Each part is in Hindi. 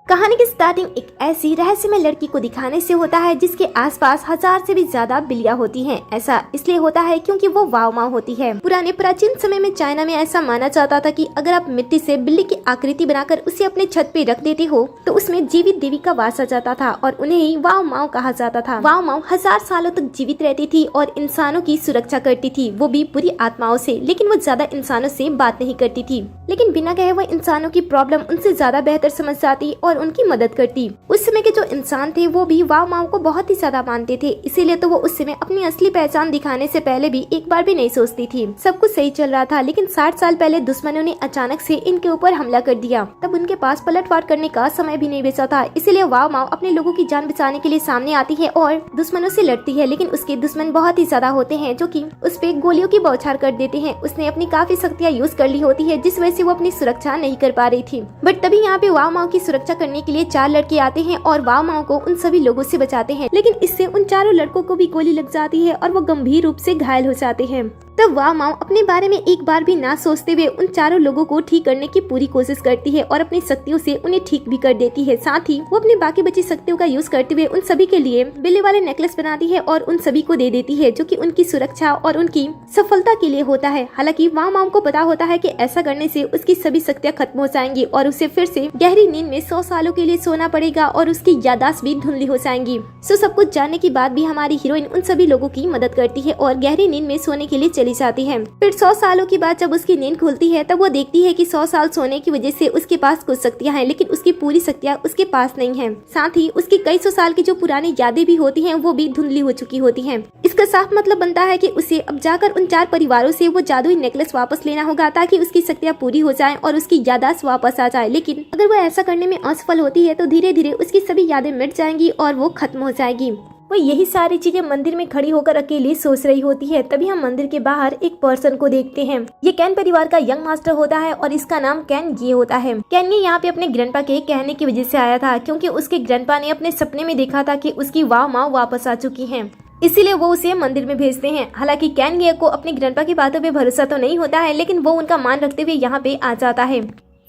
कहानी की स्टार्टिंग एक ऐसी रहस्यमय लड़की को दिखाने से होता है जिसके आसपास 1000 से भी ज्यादा बिल्लियां होती हैं। ऐसा इसलिए होता है क्योंकि वो वाव माव होती है। पुराने प्राचीन समय में चाइना में ऐसा माना जाता था कि अगर आप मिट्टी से बिल्ली की आकृति बनाकर उसे अपने छत पे रख देते हो तो उसमें जीवित देवी का वास आ जाता था और उन्हें ही वाव माव कहा जाता था। वाव माव 1000 सालों तक जीवित रहती थी और इंसानों की सुरक्षा करती थी, वो भी बुरी आत्माओं से। लेकिन वो ज्यादा इंसानों से बात नहीं करती थी, लेकिन बिना कहे वो इंसानों की प्रॉब्लम उनसे ज्यादा बेहतर समझ जाती और उनकी मदद करती। उस समय के जो इंसान थे वो भी वाव माव को बहुत ही ज्यादा मानते थे, इसीलिए तो वो उस समय अपनी असली पहचान दिखाने से पहले भी एक बार भी नहीं सोचती थी। सब कुछ सही चल रहा था, लेकिन 60 साल पहले दुश्मनों ने अचानक से इनके ऊपर हमला कर दिया। तब उनके पास पलटवार करने का समय भी नहीं बचा था, इसीलिए वाव माव अपने लोगों की जान बचाने के लिए सामने आती है और दुश्मनों से लड़ती है। लेकिन उसके दुश्मन बहुत ही ज्यादा होते हैं जो कि उस पे गोलियों की बौछार कर देते हैं। उसने अपनी काफी शक्तियां यूज कर ली होती है जिस वजह से वो अपनी सुरक्षा नहीं कर पा रही थी। बट तभी यहाँ पे वाव माव की सुरक्षा करने के लिए 4 लड़के आते हैं और वाव माव को उन सभी लोगों से बचाते हैं। लेकिन इससे उन चारों लड़कों को भी गोली लग जाती है और वो गंभीर रूप से घायल हो जाते हैं। तब वाव माव अपने बारे में एक बार भी ना सोचते हुए उन चारों लोगों को ठीक करने की पूरी कोशिश करती है और अपनी शक्तियों से उन्हें ठीक भी कर देती है। साथ ही वो अपनी बाकी बची शक्तियों का यूज करते हुए उन सभी के लिए बिल्ली वाले नेकलेस बनाती है और उन सभी को दे देती है, जो कि उनकी सुरक्षा और उनकी सफलता के लिए होता है। हालांकि वाव माव को पता होता है कि ऐसा करने से उसकी सभी शक्तियां खत्म हो जाएंगी और उसे फिर से गहरी नींद में 100 सालों के लिए सोना पड़ेगा और उसकी याददाश्त भी धुंधली हो जाएंगी। सब कुछ जानने के बाद भी हमारी हीरोइन उन सभी लोगों की मदद करती है और गहरी नींद में सोने के लिए चली जाती है। फिर 100 सालों के बाद जब उसकी नींद खुलती है तब वो देखती है कि 100 साल सोने की वजह से उसके पास कुछ शक्तियां हैं, लेकिन उसकी पूरी शक्तियां उसके पास नहीं हैं। साथ ही उसकी कई 100 साल की जो पुरानी यादें भी होती हैं वो भी धुंधली हो चुकी होती हैं। इसका साफ मतलब बनता है कि उसे अब जाकर उन 4 परिवारों से वो जादुई नेकलेस वापस लेना होगा ताकि उसकी शक्तियां पूरी हो जाएं और उसकी याददाश्त वापस आ जाए। लेकिन अगर वो ऐसा करने में असफल होती है तो धीरे धीरे उसकी सभी यादें मिट जाएंगी और वो खत्म हो जाएगी। वो यही सारी चीजें मंदिर में खड़ी होकर अकेली सोच रही होती है। तभी हम मंदिर के बाहर एक पर्सन को देखते हैं। ये कैन परिवार का यंग मास्टर होता है और इसका नाम कैन ये होता है। कैन ये यहाँ पे अपने ग्रैंडपा के कहने की वजह से आया था, क्योंकि उसके ग्रैंडपा ने अपने सपने में देखा था कि उसकी वाव माव वापस आ चुकी है, इसीलिए वो उसे मंदिर में भेजते हैं। हालांकि कैन ये को अपने ग्रैंडपा की बातों पे भरोसा तो नहीं होता है, लेकिन वो उनका मान रखते हुए यहाँ पे आ जाता है।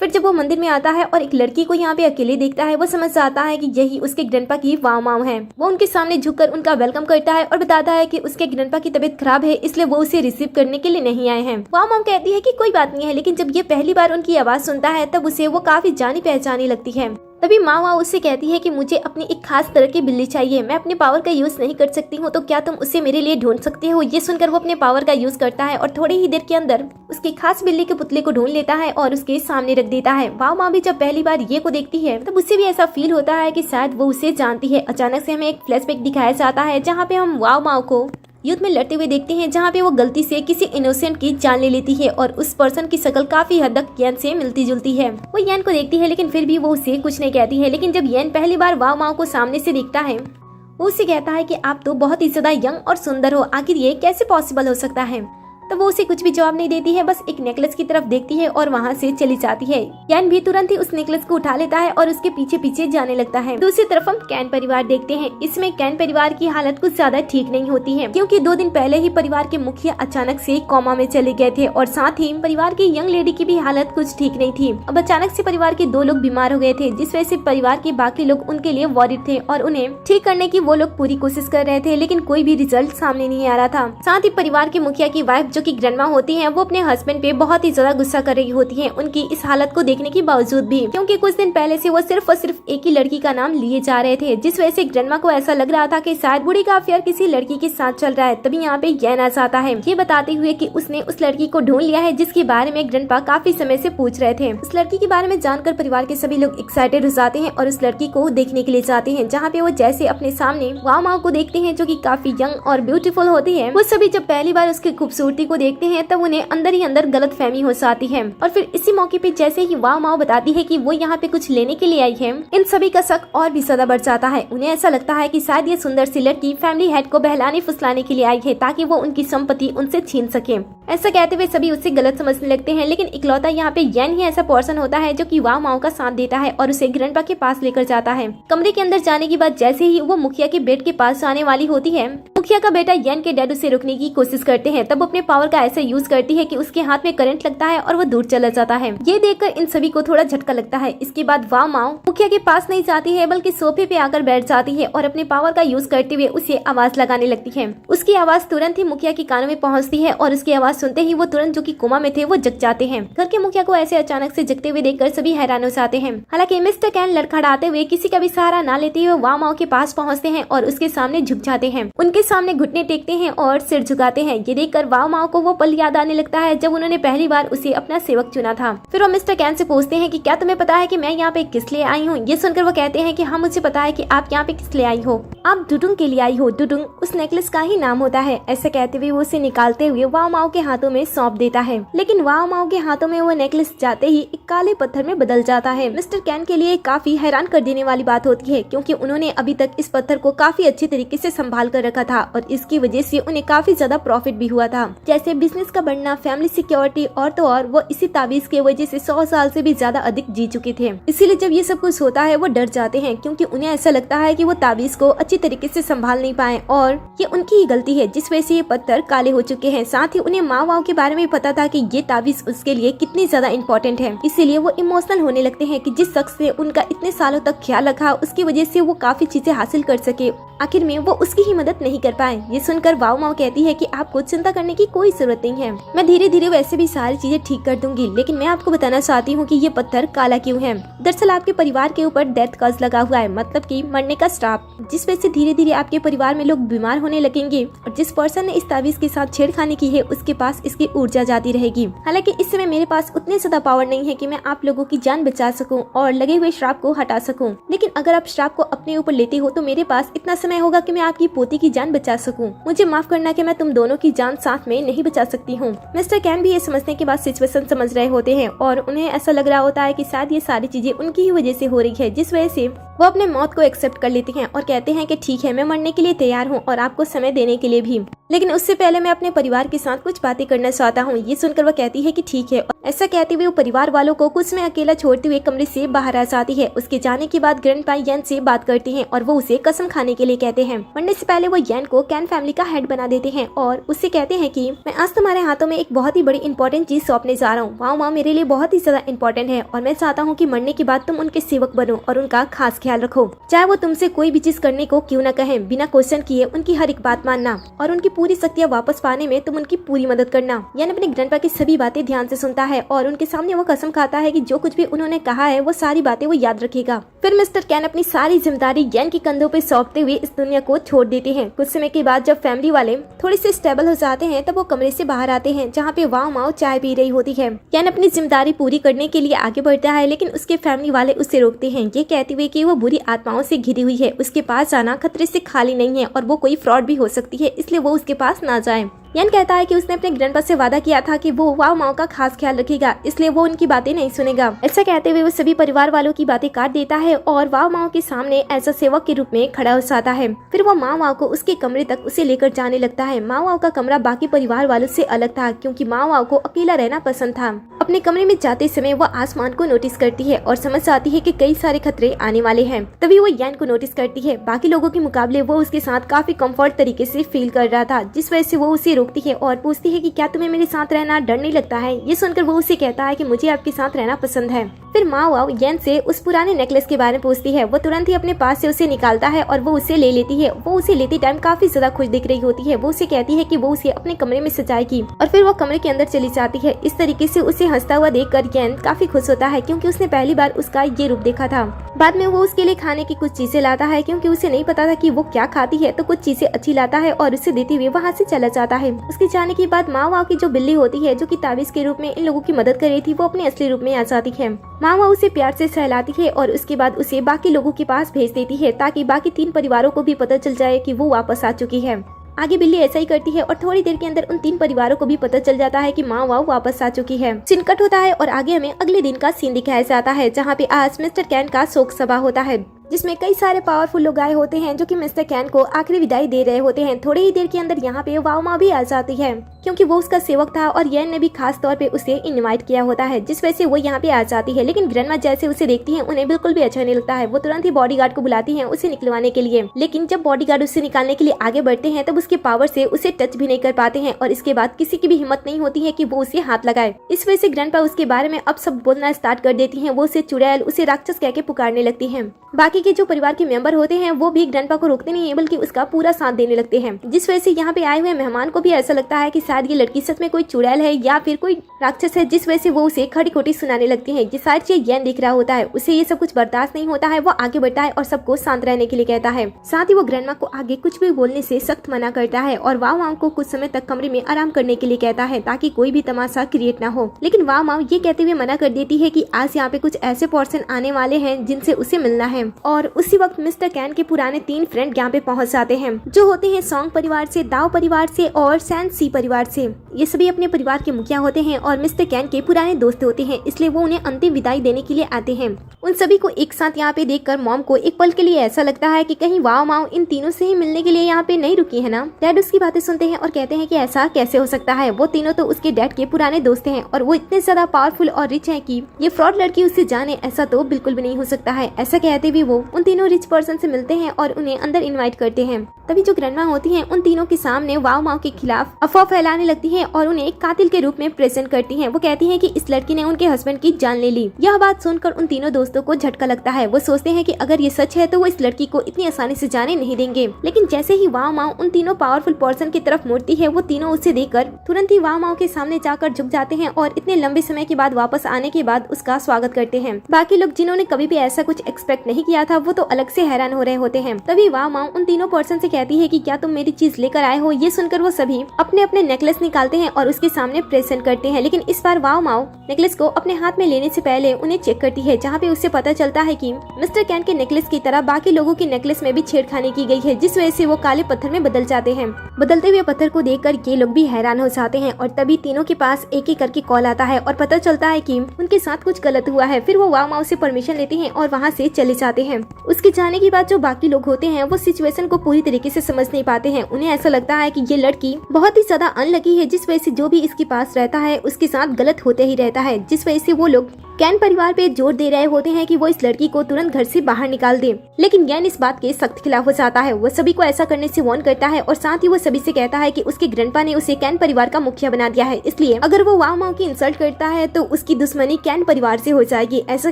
फिर जब वो मंदिर में आता है और एक लड़की को यहाँ पे अकेले देखता है, वो समझ जाता है कि यही उसके ग्रैंडपा की वाव माव है। वो उनके सामने झुककर उनका वेलकम करता है और बताता है कि उसके ग्रैंडपा की तबीयत खराब है, इसलिए वो उसे रिसीव करने के लिए नहीं आए हैं। वाव माव कहती है कि कोई बात नहीं है, लेकिन जब ये पहली बार उनकी आवाज सुनता है तब उसे वो काफी जानी पहचानी लगती है। तभी माँ उससे कहती है कि मुझे अपनी एक खास तरह की बिल्ली चाहिए, मैं अपने पावर का यूज नहीं कर सकती हूँ, तो क्या तुम उसे मेरे लिए ढूंढ सकते हो। ये सुनकर वो अपने पावर का यूज करता है और थोड़ी ही देर के अंदर उसकी खास बिल्ली के पुतले को ढूंढ लेता है और उसके सामने रख देता है। वाव माँ भी जब पहली बार ये को देखती है तब उसे भी ऐसा फील होता है कि शायद वो उसे जानती है। अचानक से हमें एक फ्लैशबैक दिखाया जाता है जहाँ पे हम वाव माँ को युद्ध में लड़ते हुए देखते हैं, जहाँ पे वो गलती से किसी इनोसेंट की जान ले लेती है और उस पर्सन की शक्ल काफी हद तक येन से मिलती जुलती है। वो येन को देखती है लेकिन फिर भी वो उसे कुछ नहीं कहती है। लेकिन जब येन पहली बार वाव माव को सामने से देखता है वो उसे कहता है कि आप तो बहुत ही ज्यादा यंग और सुंदर हो, आखिर ये कैसे पॉसिबल हो सकता है। तो वो उसे कुछ भी जवाब नहीं देती है, बस एक नेकलेस की तरफ देखती है और वहाँ से चली जाती है। कैन भी तुरंत ही उस नेकलेस को उठा लेता है और उसके पीछे पीछे जाने लगता है। दूसरी तरफ हम कैन परिवार देखते हैं। इसमें कैन परिवार की हालत कुछ ज्यादा ठीक नहीं होती है, क्योंकि 2 दिन पहले ही परिवार के मुखिया अचानक से कोमा में चले गए थे और साथ ही परिवार की यंग लेडी की भी हालत कुछ ठीक नहीं थी। अब अचानक से परिवार के 2 लोग बीमार हो गए थे, जिस वजह से परिवार के बाकी लोग उनके लिए वॉरिड थे और उन्हें ठीक करने की वो लोग पूरी कोशिश कर रहे थे, लेकिन कोई भी रिजल्ट सामने नहीं आ रहा था। साथ ही परिवार के मुखिया की वाइफ जो की ग्रैंडमा होती है वो अपने हस्बैंड पे बहुत ही ज्यादा गुस्सा कर रही होती है उनकी इस हालत को देखने के बावजूद भी, क्योंकि कुछ दिन पहले से वो सिर्फ और सिर्फ एक ही लड़की का नाम लिए जा रहे थे, जिस वजह से ग्रैंडमा को ऐसा लग रहा था कि शायद बूढ़ी का अफेयर किसी लड़की के साथ चल रहा है। तभी यहाँ पे येन आ जाता है, ये बताते हुए कि उसने उस लड़की को ढूंढ लिया है जिसके बारे में ग्रैंडपा काफी समय से पूछ रहे थे। उस लड़की के बारे में जानकर परिवार के सभी लोग एक्साइटेड हो जाते हैं और उस लड़की को देखने के लिए जाते हैं, जहाँ पे वो जैसे अपने सामने वाव माव को देखते हैं जो कि काफी यंग और ब्यूटीफुल होती है। वो सभी जब पहली बार उसकी खूबसूरती को देखते हैं तब उन्हें अंदर ही अंदर गलत फहमी हो जाती है और फिर इसी मौके पे जैसे ही वाव माव बताती है कि वो यहाँ पे कुछ लेने के लिए आई है, इन सभी का शक और भी ज्यादा बढ़ जाता है। उन्हें ऐसा लगता है कि शायद ये सुंदर सी लड़की फैमिली हेड को बहलाने फुसलाने के लिए आई है ताकि वो उनकी संपत्ति उनसे छीन सके। ऐसा कहते हुए सभी उससे गलत समझने लगते हैं, लेकिन इकलौता यहाँ पे येन ही ऐसा पर्सन होता है जो कि वाव माव का साथ देता है और उसे ग्रैंडपा के पास लेकर जाता है। कमरे के अंदर जाने के बाद जैसे ही वो मुखिया के बेड के पास जाने वाली होती है मुखिया का बेटा येन के डैड उसे रोकने की कोशिश करते हैं, तब अपने पावर का ऐसा यूज करती है कि उसके हाथ में करंट लगता है और वो दूर चला जाता है। ये देखकर इन सभी को थोड़ा झटका लगता है। इसके बाद वाओ माओ मुखिया के पास नहीं जाती है बल्कि सोफे पे आकर बैठ जाती है और अपने पावर का यूज करते हुए उसे आवाज लगाने लगती है। उसकी आवाज तुरंत ही मुखिया के कानों में पहुंचती है और उसकी आवाज सुनते ही वो तुरंत, जो कि कोमा में थे, वो जग जाते हैं। घर के मुखिया को ऐसे अचानक से जगते हुए देखकर सभी हैरान हो जाते हैं। हालांकि मिस्टर कैन लड़खड़ाते हुए किसी का भी सहारा ना लेते हुए वाओ माओ के पास पहुँचते हैं और उसके सामने झुक जाते हैं। उनके सामने घुटने टेकते हैं और सिर झुकाते हैं। ये देखकर वाओ माओ को वो पल याद आने लगता है जब उन्होंने पहली बार उसे अपना सेवक चुना था। फिर वो मिस्टर कैन से पूछते हैं कि क्या तुम्हें पता है कि मैं यहाँ पे किस लिए आई हूँ। ये सुनकर वो कहते हैं कि हाँ, मुझे पता है कि आप यहाँ पे किस लिए आई हो। आप डुडुंग के लिए आई हो। डुडुंग उस नेकलेस का ही नाम होता है। ऐसे कहते हुए वो उसे निकालते हुए वाओ माओ के हाथों में सौंप देता है, लेकिन वाओ माओ के हाथों में वो नेकलेस जाते ही एक काले पत्थर में बदल जाता है। मिस्टर कैन के लिए काफी हैरान कर देने वाली बात होती है, क्योंकि उन्होंने अभी तक इस पत्थर को काफी अच्छे तरीके से संभाल कर रखा था और इसकी वजह से उन्हें काफी ज्यादा प्रॉफिट भी हुआ था, जैसे बिजनेस का बढ़ना, फैमिली सिक्योरिटी और तो और वो इसी ताबीज की वजह से 100 साल से भी ज्यादा अधिक जी चुके थे। इसीलिए जब ये सब कुछ होता है वो डर जाते हैं, क्योंकि उन्हें ऐसा लगता है कि वो ताबीज को अच्छी तरीके से संभाल नहीं पाए और ये उनकी ही गलती है जिस वजह से ये पत्थर काले हो चुके हैं। साथ ही उन्हें माओ वाओ के बारे में पता था कि ये ताबीज उसके लिए कितनी ज्यादा इम्पोर्टेंट है। इसीलिए वो इमोशनल होने लगते हैं कि जिस शख्स ने उनका इतने सालों तक ख्याल रखा, उसकी वजह से वो काफी चीजें हासिल कर सके, आखिर में वो उसकी ही मदद नहीं कर पाए। ये सुनकर वाओ माओ कहती है कि आपको चिंता करने की कोई जरूरत नहीं है, मैं धीरे धीरे वैसे भी सारी चीजें ठीक कर दूंगी, लेकिन मैं आपको बताना चाहती हूँ कि ये पत्थर काला क्यों है। दरअसल आपके परिवार के ऊपर डेथ कर्ज लगा हुआ है, मतलब कि मरने का श्राप, जिस वजह से धीरे धीरे आपके परिवार में लोग बीमार होने लगेंगे और जिस पर्सन ने इस ताबीज के साथ छेड़खानी की है उसके पास इसकी ऊर्जा जाती रहेगी। हालांकि इस समय मेरे पास उतने ज्यादा पावर नहीं है कि मैं आप लोगों की जान बचा सकूं और लगे हुए श्राप को हटा सकूं, लेकिन अगर आप श्राप को अपने ऊपर लेते हो तो मेरे पास इतना समय होगा कि मैं आपकी पोती की जान बचा सकूं। मुझे माफ करना कि मैं तुम दोनों की जान साथ में नहीं बचा सकती हूँ। मिस्टर कैन भी ये समझने के बाद सिचुएशन समझ रहे होते हैं और उन्हें ऐसा लग रहा होता है कि शायद ये सारी चीजें उनकी ही वजह से हो रही है, जिस वजह से वो अपने मौत को एक्सेप्ट कर लेते हैं और कहते हैं कि ठीक है, मैं मरने के लिए तैयार हूँ और आपको समय देने के लिए भी, लेकिन उससे पहले मैं अपने परिवार के साथ कुछ बातें करना चाहता हूँ। ये सुनकर वो कहती है कि ठीक है। ऐसा कहते हुए वो परिवार वालों को कुछ में अकेला छोड़ते हुए कमरे से बाहर आ जाती है। उसके जाने के बाद ग्रैंडपा येन से बात करती हैं और वो उसे कसम खाने के लिए कहते हैं। मरने से पहले वो येन को कैन फैमिली का हेड बना देते हैं और उससे कहते हैं कि मैं आज तुम्हारे हाथों में एक बहुत ही बड़ी इंपॉर्टेंट चीज सौंपने जा रहा हूँ। वाओ माओ मेरे लिए बहुत ही ज्यादा इंपॉर्टेंट है और मैं चाहता हूँ कि मरने के बाद तुम उनके सेवक बनो और उनका खास ख्याल रखो, चाहे वो तुमसे कोई भी चीज करने को क्यों न कहें। बिना क्वेश्चन किए उनकी हर एक बात मानना और उनकी पूरी शक्तियाँ वापस पाने में तुम उनकी पूरी मदद करना। यानी अपने ग्रैंडपा की सभी बातें ध्यान से सुनता है और उनके सामने वो कसम खाता है कि जो कुछ भी उन्होंने कहा है वो सारी बातें वो याद रखेगा। फिर मिस्टर कैन अपनी सारी जिम्मेदारी येन के कंधों पे सौंपते हुए इस दुनिया को छोड़ देते हैं। कुछ समय के बाद जब फैमिली वाले थोड़े से स्टेबल हो जाते हैं तब वो कमरे से बाहर आते हैं, जहाँ पे वाओ माओ चाय पी रही होती है। येन अपनी जिम्मेदारी पूरी करने के लिए आगे बढ़ता है, लेकिन उसके फैमिली वाले उसे रोकते हैं, ये कहते हुए कि वो बुरी आत्माओं से घिरी हुई है, उसके पास जाना खतरे से खाली नहीं है और वो कोई फ्रॉड भी हो सकती है, इसलिए वो उसके पास ना जाए। येन कहता है कि उसने अपने ग्रैंडपा से वादा किया था कि वो वाओ माओ का खास ख्याल रखेगा, इसलिए वो उनकी बातें नहीं सुनेगा। ऐसा कहते हुए वो सभी परिवार वालों की बातें काट देता है और वाओ माओ के सामने ऐसा सेवक के रूप में खड़ा हो जाता है। फिर वो माओ वाओ को उसके कमरे तक उसे लेकर जाने लगता है। माओ वाओ का कमरा बाकी परिवार वालों से अलग था, क्योंकि माओ वाओ को अकेला रहना पसंद था। अपने कमरे में जाते समय वो आसमान को नोटिस करती है और समझ आती है कि कई सारे खतरे आने वाले हैं। तभी वो येन को नोटिस करती है। बाकी लोगों के मुकाबले वो उसके साथ काफी कंफर्ट तरीके से फील कर रहा था, जिस वजह से वो उसे रोकती है और पूछती है कि क्या तुम्हें मेरे साथ रहना डर नहीं लगता है। ये सुनकर वो उसे कहता है कि मुझे आपके साथ रहना पसंद है। फिर माओ वाओ येन से उस पुराने नेकलेस के बारे में पूछती है। वो तुरंत ही अपने पास से उसे निकालता है और वो उसे ले लेती है। वो उसे लेते टाइम काफी ज्यादा खुश दिख रही होती है। वो उसे कहती है कि वो उसे अपने कमरे में सजाएगी और फिर वो कमरे के अंदर चली जाती है। इस तरीके से उसे हंसता हुआ देखकर येन काफी खुश होता है, क्योंकि उसने पहली बार उसका ये रूप देखा था। बाद में वो उसके लिए खाने की कुछ चीजें लाता है, क्योंकि उसे नहीं पता था कि वो क्या खाती है, तो कुछ चीजें अच्छी लाता है और उसे देते हुए वहाँ से चला जाता है। उसके जाने के बाद माओ वाओ की जो बिल्ली होती है, जो कि ताबीज के रूप में इन लोगों की मदद कर रही थी, वो अपने असली रूप में आ जाती है। माओ वाओ उसे प्यार से सहलाती है और उसके बाद उसे बाकी लोगों के पास भेज देती है, ताकि बाकी 3 परिवारों को भी पता चल जाए कि वो वापस आ चुकी है। आगे बिल्ली ऐसा ही करती है और थोड़ी देर के अंदर उन 3 परिवारों को भी पता चल जाता है कि माओ वाओ वापस आ चुकी है। सीन कट होता है और आगे हमें अगले दिन का सीन दिखाया जाता है, जहाँ पे आज मिस्टर कैन का शोक सभा होता है, जिसमें कई सारे पावरफुल लोग आए होते हैं, जो कि मिस्टर कैन को आखिरी विदाई दे रहे होते हैं। थोड़ी ही देर के अंदर यहाँ पे वाओ माओ भी आ जाती है। क्योंकि वो उसका सेवक था और येन ने भी खास तौर पे उसे इनवाइट किया होता है, जिस वजह से वो यहाँ पे आ जाती है। लेकिन ग्रैंडमा जैसे उसे देखती है उन्हें बिल्कुल भी अच्छा नहीं लगता है। वो तुरंत ही बॉडीगार्ड को बुलाती है उसे निकलवाने के लिए, लेकिन जब बॉडीगार्ड उसे निकालने के लिए आगे बढ़ते हैं तब उसके पावर से उसे टच भी नहीं कर पाते हैं और इसके बाद किसी की भी हिम्मत नहीं होती है कि वो उसे हाथ लगाए। इस वजह से ग्रैंडपा उसके बारे में अब सब बोलना स्टार्ट कर देती हैं। वो उसे चुड़ैल, उसे राक्षस कह के पुकारने लगती हैं। बाकी के जो परिवार के मेंबर होते हैं वो भी ग्रैंडपा को रोकते नहीं है, बल्कि उसका पूरा साथ देने लगते हैं, जिस वजह से यहाँ पे आए हुए मेहमान को भी ऐसा लगता है कि शायद ये लड़की सच में कोई चुड़ैल है या फिर कोई राक्षस है, जिस वजह से वो उसे खड़ी खोटी सुनाने लगती है। ये सारी चीज येन दिख रहा होता है, उसे ये सब कुछ बर्दाश्त नहीं होता है। वो आगे बढ़ता है और सबको शांत रहने के लिए कहता है। साथ ही वो ग्रैंडमा को आगे कुछ भी बोलने से सख्त मना करता है और वाव माव को कुछ समय तक कमरे में आराम करने के लिए कहता है ताकि कोई भी तमाशा क्रिएट ना हो। लेकिन वाव माव ये कहते हुए मना कर देती है कि आज यहाँ पे कुछ ऐसे पर्सन आने वाले हैं जिनसे उसे मिलना है। और उसी वक्त मिस्टर कैन के पुराने 3 फ्रेंड यहाँ पे पहुंच जाते हैं, जो होते हैं सॉन्ग परिवार से, दाव परिवार से और सैन सी परिवार से। ये सभी अपने परिवार के मुखिया होते हैं और मिस्टर कैन के पुराने दोस्त होते हैं, इसलिए वो उन्हें अंतिम विदाई देने के लिए आते हैं। उन सभी को एक साथ यहाँ पे देखकर मॉम को एक पल के लिए ऐसा लगता है कि कहीं वाव माव इन तीनों से ही मिलने के लिए यहाँ पे नहीं रुकी है ना। डैड उसकी बातें सुनते हैं और कहते हैं कि ऐसा कैसे हो सकता है, वो तीनों तो उसके डैड के पुराने दोस्त हैं और वो इतने ज्यादा पावरफुल और रिच हैं कि ये फ्रॉड लड़की उससे जाने, ऐसा तो बिल्कुल भी नहीं हो सकता है। ऐसा कहते हुए वो उन तीनों रिच पर्सन से मिलते हैं और उन्हें अंदर इनवाइट करते हैं। तभी जो ग्रैंडमा होती हैं उन तीनों के सामने वाव माव के खिलाफ अफवाह फैलाने लगती हैं और उन्हें एक कातिल के रूप में प्रेजेंट करती हैं। वो कहती हैं कि इस लड़की ने उनके हस्बैंड की जान ले ली। यह बात सुनकर उन तीनों दोस्तों को झटका लगता है। वो सोचते हैं कि अगर ये सच है तो वो इस लड़की को इतनी आसानी से जाने नहीं देंगे। लेकिन जैसे ही वाव माव उन तीनों पावरफुल पर्सन की तरफ मुड़ती है, वो तीनों उसे देखकर तुरंत ही वाव माव के सामने जाकर झुक जाते हैं और इतने लंबे समय के बाद वापस आने के बाद उसका स्वागत करते हैं। बाकी लोग जिन्होंने कभी भी ऐसा कुछ एक्सपेक्ट नहीं किया था वो तो अलग से हैरान हो रहे होते हैं। तभी वाव माव उन तीनों पर्सन से कहती है कि क्या तुम मेरी चीज लेकर आए हो। ये सुनकर वो सभी अपने अपने नेकलेस निकालते हैं और उसके सामने प्रेजेंट करते हैं। लेकिन इस बार वाव माव नेकलेस को अपने हाथ में लेने से पहले उन्हें चेक करती है, जहाँ पे उससे पता चलता है कि मिस्टर कैन के नेकलेस की तरह बाकी लोगों के नेकलेस में भी छेड़खानी की गई है, जिस वजह से वो काले पत्थर में बदल जाते हैं। बदलते हुए पत्थर को देखकर ये लोग भी हैरान हो जाते हैं और तभी तीनों के पास एक एक करके कॉल आता है और पता चलता है कि उनके साथ कुछ गलत हुआ है। फिर वो वाव माव से परमिशन लेते हैं और वहाँ से चले जाते हैं। उसके जाने के बाद जो बाकी लोग होते हैं वो सिचुएशन को पूरी तरीके से समझ नहीं पाते हैं। उन्हें ऐसा लगता है कि ये लड़की बहुत ही ज्यादा अनलकी है, जिस वजह से जो भी इसके पास रहता है उसके साथ गलत होते ही रहता है, जिस वजह से वो लोग कैन परिवार पे जोर दे रहे होते हैं कि वो इस लड़की को तुरंत घर से बाहर निकाल दे। लेकिन कैन इस बात के सख्त खिलाफ हो जाता है। वो सभी को ऐसा करने से वार्न करता है और साथ ही वो सभी से कहता है कि उसके ग्रैंडपा ने उसे कैन परिवार का मुखिया बना दिया है, इसलिए अगर वो वाव माव की इंसल्ट करता है तो उसकी दुश्मनी कैन परिवार से हो जाएगी। ऐसा